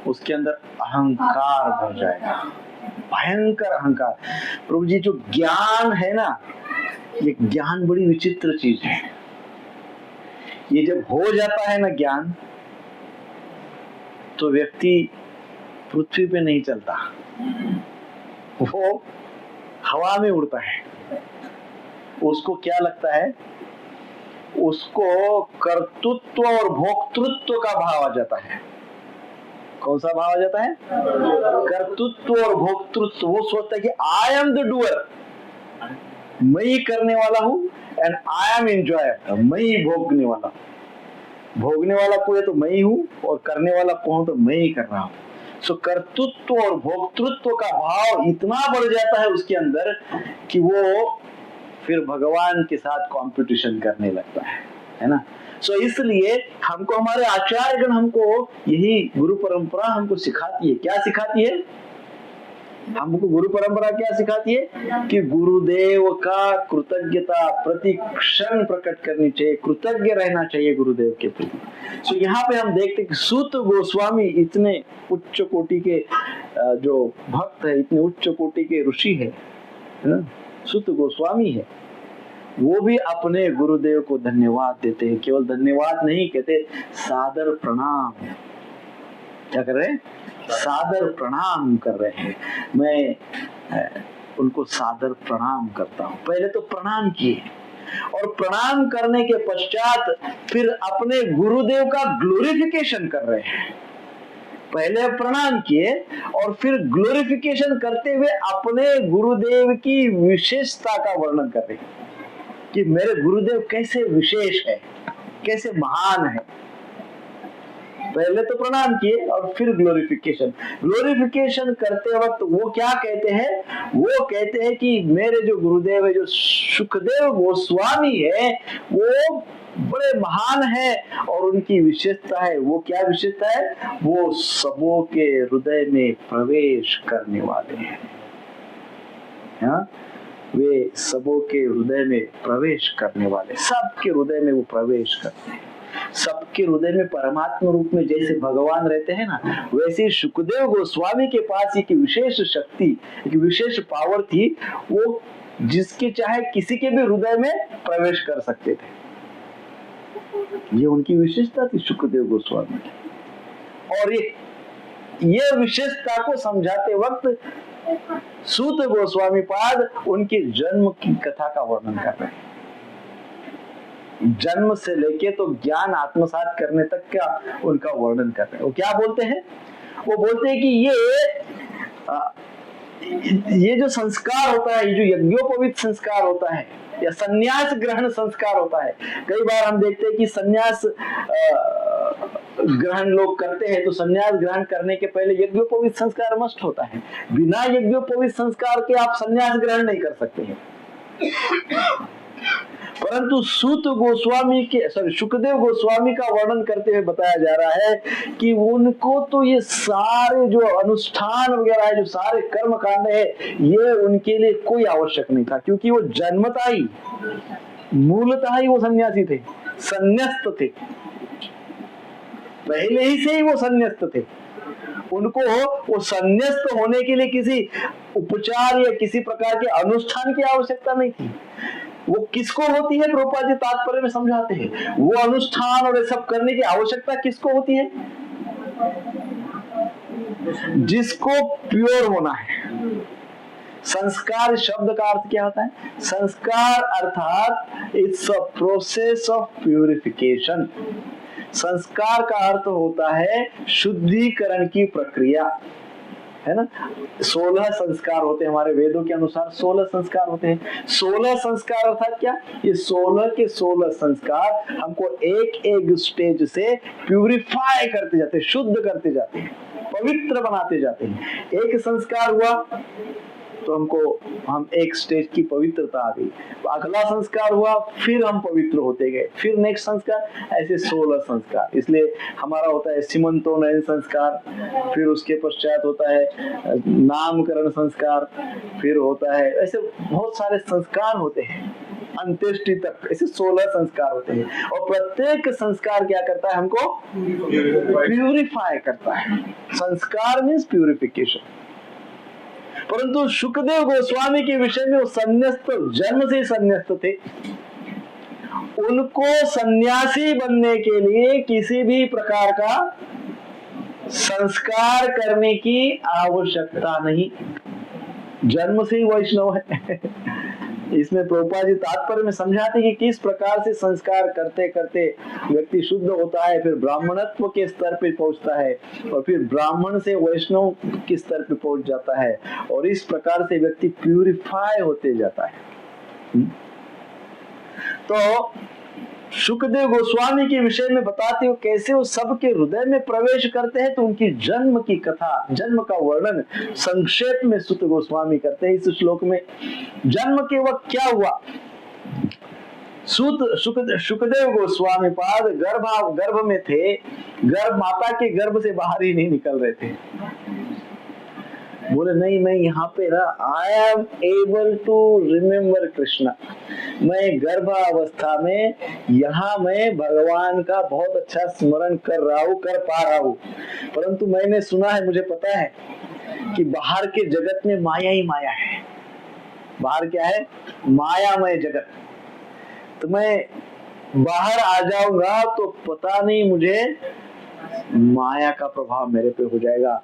उसके अंदर अहंकार भर जाएगा, भयंकर अहंकार। प्रभु जी, जो ज्ञान है ना, ये ज्ञान बड़ी विचित्र चीज है। ये जब हो जाता है ना ज्ञान, तो व्यक्ति पृथ्वी पे नहीं चलता, वो हवा में उड़ता है। उसको क्या लगता है? उसको कर्तृत्व और भोक्तृत्व का भाव आ जाता है। कौन सा भाव आ जाता है? कर्तृत्व और भोक्तृत्व। वो सोचता है कि आई एम द डूअर, मैं ही करने वाला हूँ, एंड आई एम एंजॉयर, मैं ही भोगने वाला हूँ। भोगने वाला कोई है तो मैं ही हूँ, और करने वाला कौन तो मैं ही कर रहा हूँ। सो कर्तृत्व और भोक्तृत्व का भाव इतना बढ़ जाता है उसके अंदर कि वो फिर भगवान के साथ कंपटीशन करने लगता है ना। सो इसलिए हमको हमारे आचार्यगण हमको यही गुरु परंपरा हमको सिखाती है। क्या सिखाती है? हमको गुरु परंपरा क्या सिखाती है कि गुरुदेव का कृतज्ञता प्रति क्षण प्रकट करनी चाहिए, कृतज्ञ रहना चाहिए गुरुदेव के प्रति। तो यहाँ पे हम देखते हैं कि सूत गोस्वामी इतने उच्च कोटि के जो भक्त है, इतने उच्च कोटि के ऋषि है ना, सूत गोस्वामी है, वो भी अपने गुरुदेव को धन्यवाद देते हैं। केवल धन्यवाद नहीं कहते, सादर प्रणाम। क्या कर रहे हैं? सादर प्रणाम कर रहे हैं। मैं उनको सादर प्रणाम करता हूँ। पहले तो प्रणाम किए, और प्रणाम करने के पश्चात फिर अपने गुरुदेव का ग्लोरिफिकेशन कर रहे हैं। पहले प्रणाम किए और फिर ग्लोरिफिकेशन करते हुए अपने गुरुदेव की विशेषता का वर्णन कर रहे हैं कि मेरे गुरुदेव कैसे विशेष है, कैसे महान है। पहले तो प्रणाम किए और फिर ग्लोरिफिकेशन। ग्लोरिफिकेशन करते वक्त वो क्या कहते हैं? वो कहते हैं कि मेरे जो गुरुदेव है, जो सुखदेव गोस्वामी है, वो बड़े महान है, और उनकी विशेषता है, वो क्या विशेषता है? वो सबों के हृदय में प्रवेश करने वाले हैं। हाँ, वे सबों के हृदय में प्रवेश करने वाले, सबके हृदय में वो प्रवेश करते हैं। सबके हृदय में परमात्मा रूप में जैसे भगवान रहते हैं ना, वैसे सुखदेव गोस्वामी के पास एक विशेष शक्ति, एक विशेष पावर थी। वो जिसके चाहे किसी के भी हृदय में प्रवेश कर सकते थे। ये उनकी विशेषता थी सुखदेव गोस्वामी की। और ये विशेषता को समझाते वक्त सूत गोस्वामी पाद उनके जन्म की कथा का वर्णन कर रहे हैं। जन्म से लेके तो ज्ञान आत्मसात करने तक का उनका वर्णन कर रहे हैं। वो क्या बोलते हैं? वो बोलते हैं कि ये जो संस्कार होता है, ये जो यज्ञोपवीत संस्कार होता है या संन्यास ग्रहण संस्कार होता है, कई बार हम देखते हैं कि संन्यास ग्रहण लोग करते हैं, तो संन्यास ग्रहण करने के पहले यज्ञोपवीत संस्कार मस्ट होता है। बिना यज्ञोपवीत संस्कार के आप संन्यास ग्रहण नहीं कर सकते हैं। परंतु सूत गोस्वामी के सुखदेव गोस्वामी का वर्णन करते हुए बताया जा रहा है कि उनको तो ये सारे जो अनुष्ठान वगैरह है, जो सारे कर्म कांड है, ये उनके लिए कोई आवश्यक नहीं था, क्योंकि वो जन्मता ही, मूलतः ही वो सन्यासी थे, संन्यस्त थे, पहले ही से ही वो संन्यस्त थे। उनको वो संन्यस्त होने के लिए किसी उपचार या किसी प्रकार के अनुष्ठान की आवश्यकता नहीं थी। वो किसको होती है? प्रभुपाद जी तात्पर्य में समझाते हैं, वो अनुष्ठान और ये सब करने की आवश्यकता किसको होती है? जिसको प्योर होना है। संस्कार शब्द का अर्थ क्या होता है? संस्कार अर्थात it's a process of purification. संस्कार का अर्थ होता है शुद्धिकरण की प्रक्रिया, है ना। 16 संस्कार होते हैं हमारे वेदों के अनुसार, 16 संस्कार होते हैं। 16 संस्कार अर्थात क्या? ये 16 के 16 संस्कार हमको एक एक स्टेज से प्यूरिफाई करते जाते हैं, शुद्ध करते जाते हैं, पवित्र बनाते जाते हैं। एक संस्कार हुआ तो हम एक स्टेज की पवित्रता आ गई, अगला संस्कार हुआ फिर हम पवित्र होते गए, फिर नेक्स्ट संस्कार, ऐसे 16 संस्कार। इसलिए हमारा होता है सीमंतोन्नयन संस्कार, फिर उसके पश्चात होता है नामकरण संस्कार, फिर होता है, ऐसे बहुत सारे संस्कार होते हैं अंत्येष्टि तक, ऐसे 16 संस्कार होते हैं। और प्रत्येक संस्कार क्या करता है? हमको प्यूरिफाई करता है। संस्कार मीन्स प्यूरिफिकेशन। परंतु सुखदेव गोस्वामी के विषय में वो संन्यस्त, जन्म से संन्यस्त थे। उनको सन्यासी बनने के लिए किसी भी प्रकार का संस्कार करने की आवश्यकता नहीं, जन्म से ही वैष्णव है। इसमें प्रभुपाद जी तात्पर्य में समझाते कि किस प्रकार से संस्कार करते करते व्यक्ति शुद्ध होता है, फिर ब्राह्मणत्व के स्तर पे पहुंचता है, और फिर ब्राह्मण से वैष्णव के स्तर पे पहुंच जाता है, और इस प्रकार से व्यक्ति प्यूरिफाई होते जाता है। तो शुकदेव गोस्वामी के विषय में बताते हो कैसे वो सबके हृदय में प्रवेश करते हैं। तो उनकी जन्म की कथा, जन्म का वर्णन संक्षेप में सुत गोस्वामी करते हैं इस श्लोक में। जन्म के वक्त क्या हुआ, शुकदेव गोस्वामी पाद गर्भ में थे, माता के गर्भ से बाहर ही नहीं निकल रहे थे। बोले नहीं, मैं यहाँ पे ना, I am able to remember Krishna, मैं गर्भावस्था में यहाँ मैं भगवान का बहुत अच्छा स्मरण कर पा रहा हूँ। परंतु मैंने सुना है, मुझे पता है कि बाहर के जगत में माया ही माया है। बाहर क्या है? मायामय जगत। तो मैं बाहर आ जाऊंगा तो पता नहीं मुझे माया का प्रभाव मेरे पे हो जाएगा।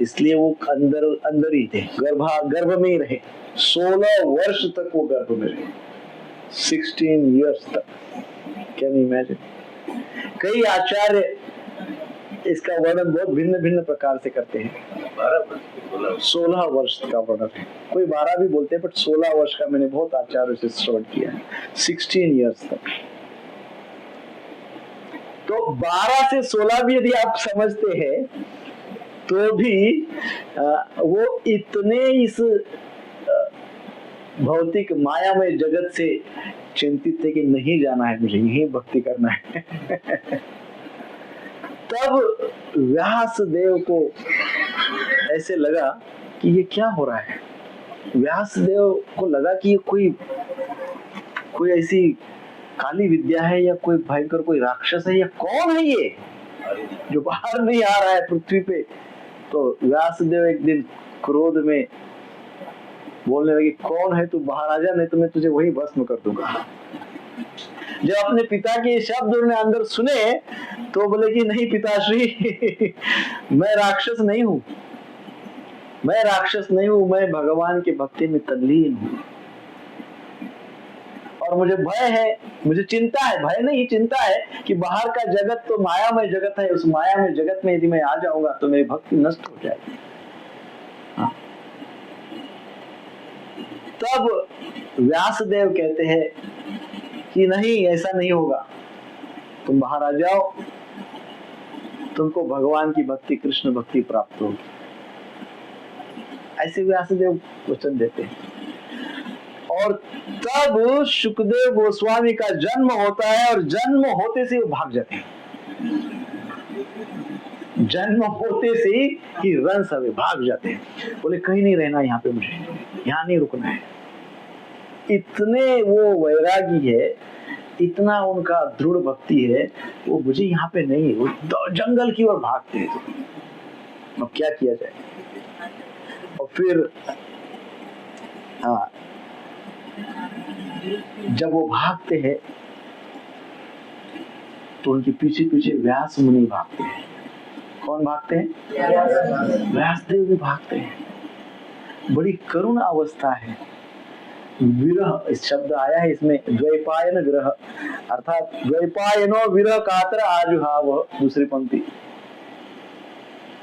इसलिए वो अंदर ही थे, गर्भ में ही रहे। 16 वर्ष तक वो गर्भ में रहे, 16 years तक। Can you imagine? कई आचार्य इसका वर्णन बहुत भिन्न भिन्न प्रकार से करते हैं। 16 वर्ष का वर्णन है, कोई 12 भी बोलते हैं, बट 16 वर्ष का मैंने बहुत आचार्यों से श्रवण किया है, 16 years तक। तो 12 से 16 भी यदि आप समझते हैं तो भी वो इतने इस भौतिक मायामय जगत से चिंतित थे कि नहीं जाना है, मुझे यही भक्ति करना है। तब व्यास देव को ऐसे लगा कि ये क्या हो रहा है। व्यास देव को लगा कि ये कोई ऐसी काली विद्या है या कोई भयंकर कोई राक्षस है, या कौन है ये जो बाहर नहीं आ रहा है पृथ्वी पे। तो व्यासदेव एक दिन क्रोध में बोलने लगे, कौन है तू, बाहर आ जा, नहीं तो मैं तुझे वही भस्म कर दूंगा। जब अपने पिता के शब्द उन्होंने अंदर सुने तो बोले कि नहीं पिताश्री, मैं राक्षस नहीं हूँ, मैं भगवान के भक्ति में तल्लीन हूँ और मुझे भय है, मुझे चिंता है, भय नहीं चिंता है कि बाहर का जगत तो मायामय जगत है, उस मायामय जगत में यदि मैं आ जाऊंगा तो मेरी भक्ति नष्ट हो जाएगी। हाँ। तब व्यासदेव कहते हैं कि नहीं, ऐसा नहीं होगा, तुम बाहर आ जाओ, तुमको भगवान की भक्ति, कृष्ण भक्ति प्राप्त होगी। ऐसे व्यासदेव वचन देते हैं। और तब शुकदेव गोस्वामी का जन्म होता है और जन्म होते से वो भाग जाते हैं। जन्म होते से ही रन सवे भाग जाते हैं, बोले कहीं नहीं रहना यहाँ पे, मुझे यहाँ नहीं रुकना है। इतने वो वैरागी है, इतना उनका दृढ़ भक्ति है, वो मुझे यहाँ पे नहीं, वो जंगल की ओर भागते हैं। तो अब क्या किया जाए। और फिर हाँ, जब वो भागते हैं तो उनके पीछे पीछे व्यास मुनि भागते हैं। कौन भागते हैं? व्यासदेव भी भागते हैं। बड़ी करुण अवस्था है। विरह इस शब्द आया है इसमें, द्वैपायन विरह, अर्थात द्वैपायनो विरह कातर आजुहाव, दूसरी पंक्ति।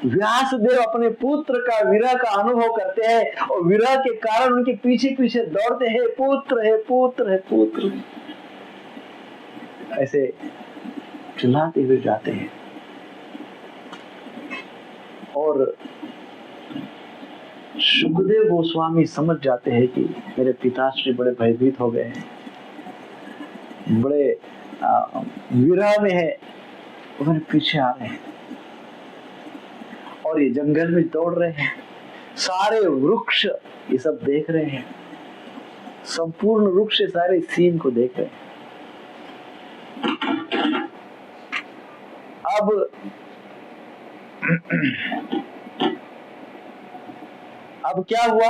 व्यासदेव अपने पुत्र का विरह का अनुभव करते हैं और विरह के कारण उनके पीछे पीछे दौड़ते हैं, पुत्र है, पुत्र है, पुत्र। ऐसे चिल्लाते हुए जाते हैं। और शुकदेव गोस्वामी समझ जाते हैं कि मेरे पिताश्री बड़े भयभीत हो गए हैं, बड़े विरह में है, उन्हें पीछे आ रहे हैं और ये जंगल में दौड़ रहे हैं। सारे वृक्ष ये सब देख रहे हैं, संपूर्ण वृक्ष सारे सीन को देख रहे हैं। अब क्या हुआ?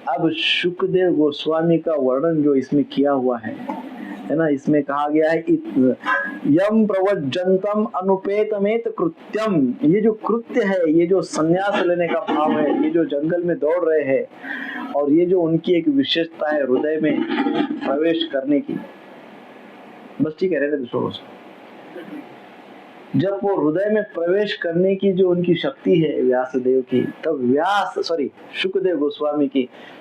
अब शुकदेव गोस्वामी का वर्णन जो इसमें किया हुआ है ना, इसमें कहा गया है यम प्रवज्जंतम अनुपेतमेत कृत्यम। ये जो कृत्य है, ये जो संन्यास लेने का भाव है, ये जो जंगल में दौड़ रहे हैं और ये जो उनकी एक विशेषता है हृदय में प्रवेश करने की, बस ठीक है, रहने दो, जब वो हृदय में प्रवेश करने की जो उनकी शक्ति है व्यासदेव की, तब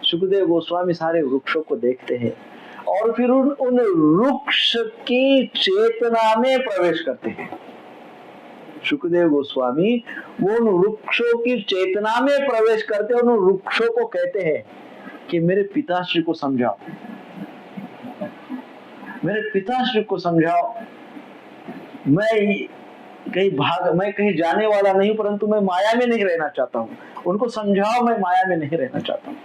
सुखदेव गोस्वामी सारे वृक्षों को देखते हैं और फिर उन वृक्ष की चेतना में प्रवेश करते हैं। सुखदेव गोस्वामी वो उन वृक्षों की चेतना में प्रवेश करते हैं, उन वृक्षों को कहते हैं कि मेरे पिताश्री को समझाओ, मेरे पिताश्री को समझाओ, मैं कहीं जाने वाला नहीं, परंतु मैं माया में नहीं रहना चाहता हूँ, उनको समझाओ मैं माया में नहीं रहना चाहता हूँ।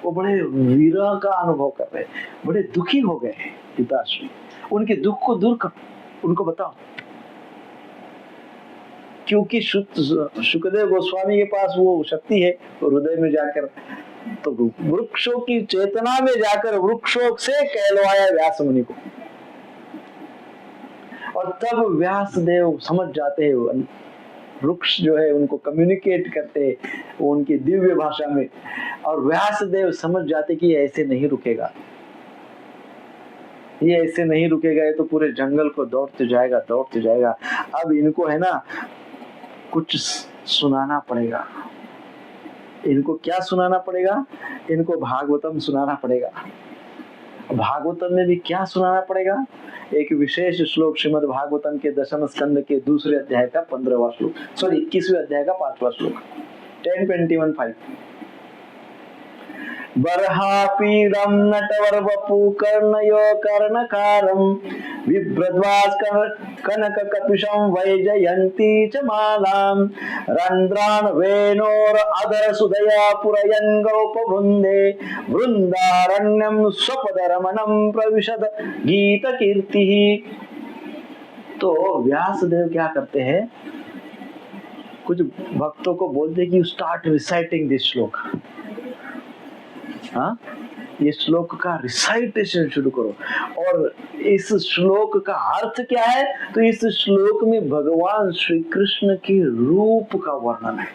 वो बड़े विरह का अनुभव कर रहे, बड़े दुखी हो गए पिताश्री, उनके दुख को दूर कर, उनको बताओ। क्योंकि सुखदेव गोस्वामी के पास वो शक्ति है, हृदय में जाकर तो वृक्षों की चेतना में जाकर वृक्षों से कहलवाया व्यास मुनि को, और तब व्यास देव समझ जाते हैं, वृक्ष जो है उनको कम्युनिकेट करते हैं वो उनकी दिव्य भाषा में, और व्यास देव समझ जाते कि ये ऐसे नहीं रुकेगा, ये ऐसे नहीं रुकेगा, ये तो पूरे जंगल को दौड़ते जाएगा। अब इनको है ना कुछ सुनाना पड़ेगा। इनको क्या सुनाना पड़ेगा? इनको भागवतम सुनाना पड़ेगा। भागवतम में भी क्या सुनाना पड़ेगा? एक विशेष श्लोक श्रीमद् भागवतम के 10वें स्कंद के 2 अध्याय का 15वां श्लोक, 21वें अध्याय का 5वां श्लोक, 10:21-5। बर्हापीडं नटवरवपु कर्णयो कर्णकारं बिभ्रद्वास कनककपिशं वैजयन्ती च मालां रन्ध्रान् वेणोर अधर सुदया पुरयन् गोपवृन्दे वृन्दारण्यं स्वपदरमणं प्रविशद गीतकीर्तिः। तो व्यासदेव क्या करते हैं, कुछ भक्तों को बोलते कि यू स्टार्ट रिसाइटिंग दिस श्लोक। हाँ, ये श्लोक का रिसाइटेशन शुरू करो। और इस श्लोक का अर्थ क्या है? तो इस श्लोक में भगवान श्री कृष्ण के रूप का वर्णन है।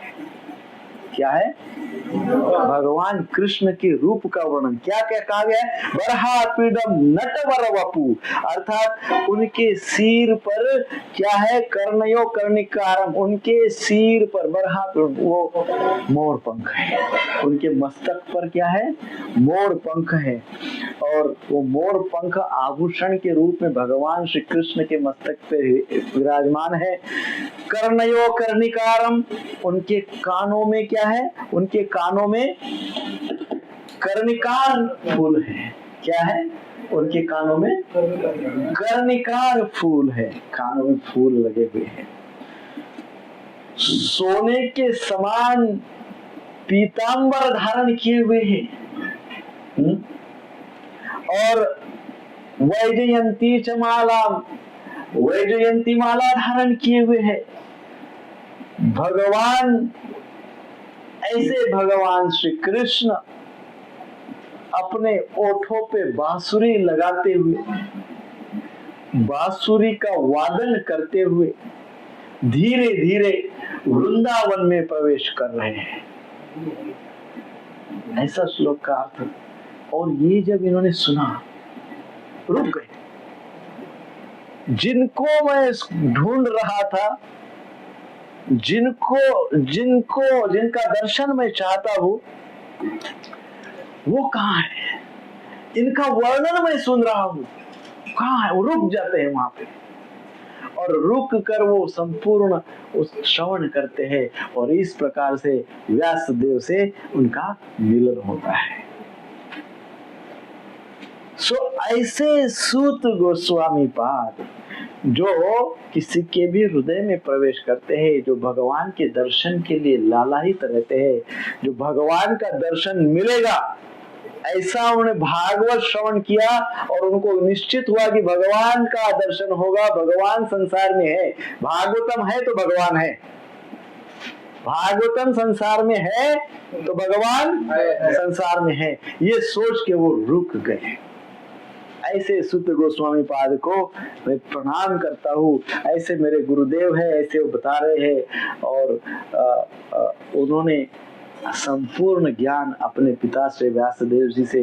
क्या है? भगवान कृष्ण के रूप का वर्णन। क्या क्या कहा गया है? बर्हापीडम नटवर वपु, अर्थात उनके सिर पर क्या है? कर्णयो कर्णिकारम, उनके सिर पर बर्हापीड वो मोर पंख है, उनके मस्तक पर क्या है? मोर पंख है, और वो मोर पंख आभूषण के रूप में भगवान श्री कृष्ण के मस्तक पे विराजमान है। कर्णयो कर्णिकारम, उनके कानों में क्या है? उनके कानों में कर्णिकार फूल है। क्या है? उनके कानों में कर्णिकार फूल है, कानों में फूल लगे हुए हैं। सोने के समान पीतांबर धारण किए हुए हैं, और वैजयंती च माला, वैजयंती माला धारण किए हुए हैं। भगवान, ऐसे भगवान श्री कृष्ण अपने ओठों पे बांसुरी लगाते हुए, बांसुरी का वादन करते हुए धीरे धीरे वृंदावन में प्रवेश कर रहे हैं। ऐसा श्लोक का अर्थ। और ये जब इन्होंने सुना, रुक गए। जिनको मैं ढूंढ रहा था, जिनका दर्शन मैं चाहता हूँ, वो कहाँ है? इनका वर्णन मैं सुन रहा हूँ, कहाँ है? वो रुक जाते हैं वहां पे, और रुक कर वो संपूर्ण उस श्रवण करते हैं, और इस प्रकार से व्यास देव से उनका मिलन होता है। ऐसे सूत गोस्वामी पाद जो किसी के भी हृदय में प्रवेश करते हैं, जो भगवान के दर्शन के लिए लालायित रहते हैं, जो भगवान का दर्शन मिलेगा ऐसा उन्होंने भागवत श्रवण किया, और उनको निश्चित हुआ कि भगवान का दर्शन होगा। भगवान संसार में है, भागवतम है तो भगवान है, भागवतम संसार में है तो भगवान संसार में है, ये सोच के वो रुक गए। ऐसे सुत गोस्वामी पाद को मैं प्रणाम करता हूँ। ऐसे मेरे गुरुदेव है, ऐसे वो बता रहे हैं, और उन्होंने संपूर्ण ज्ञान अपने पिता श्री व्यासदेव जी से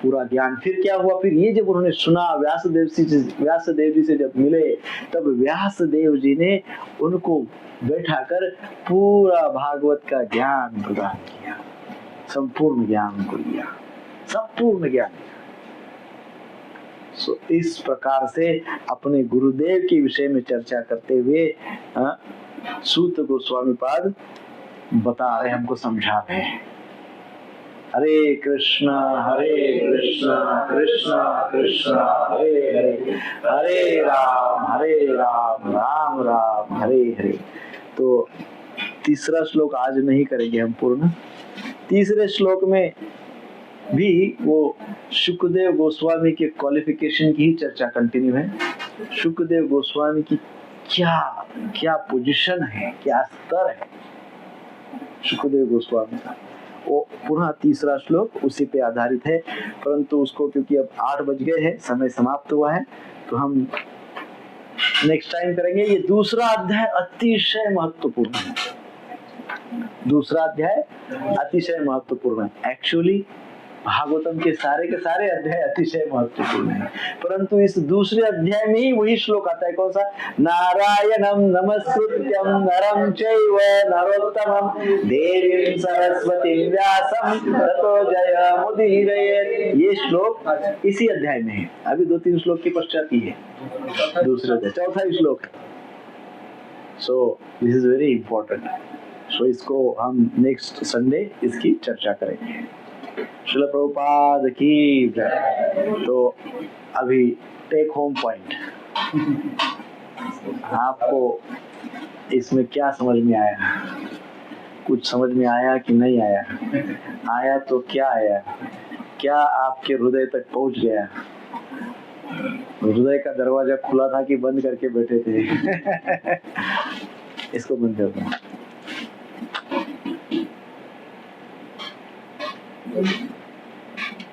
पूरा ज्ञान। फिर क्या हुआ, फिर ये जब उन्होंने सुना व्यासदेव जी से जब मिले, तब व्यासदेव जी ने उनको बैठाकर पूरा भागवत का ज्ञान प्रदान किया, संपूर्ण ज्ञान को दिया, संपूर्ण ज्ञान। इस प्रकार से अपने गुरुदेव के विषय में चर्चा करते हुए सूत गोस्वामी पाद बता रहे, हमको समझा रहे हैं। हरे कृष्णा कृष्ण कृष्ण हरे हरे, हरे राम राम राम हरे हरे। तो तीसरा श्लोक आज नहीं करेंगे हम पूर्ण। तीसरे श्लोक में भी वो शुकदेव गोस्वामी के क्वालिफिकेशन की ही चर्चा कंटिन्यू है। शुकदेव गोस्वामी की क्या पोजीशन है, क्या स्तर है शुकदेव गोस्वामी का, वो पुनः तीसरा श्लोक उसी पे आधारित है। परंतु उसको क्योंकि अब 8 बज गए हैं, समय समाप्त हुआ है, तो हम नेक्स्ट टाइम करेंगे। ये दूसरा अध्याय अतिशय महत्वपूर्ण है, दूसरा अध्याय अतिशय महत्वपूर्ण है। एक्चुअली भागवतम के सारे अध्याय अतिशय महत्वपूर्ण है, परंतु इस दूसरे अध्याय में ही वही श्लोक आता है। कौन सा? नारायणं नमस्कृत्यं नरं चैव नरोत्तमं देवीं सरस्वतीं व्यासं ततो जयमुदीरयेत्। ये श्लोक इसी अध्याय में है। अभी 2-3 श्लोक के पश्चात ही है दूसरे अध्याय, चौथा श्लोक है। So this is very important. So इसको हम नेक्स्ट संडे इसकी चर्चा करेंगे। श्रील प्रभुपाद की जय। तो अभी टेक होम पॉइंट, आपको इसमें क्या समझ में आया? कुछ समझ में आया कि नहीं आया? आया तो क्या आया? क्या आपके हृदय तक पहुंच गया? हृदय का दरवाजा खुला था कि बंद करके बैठे थे? इसको बंद कर दो।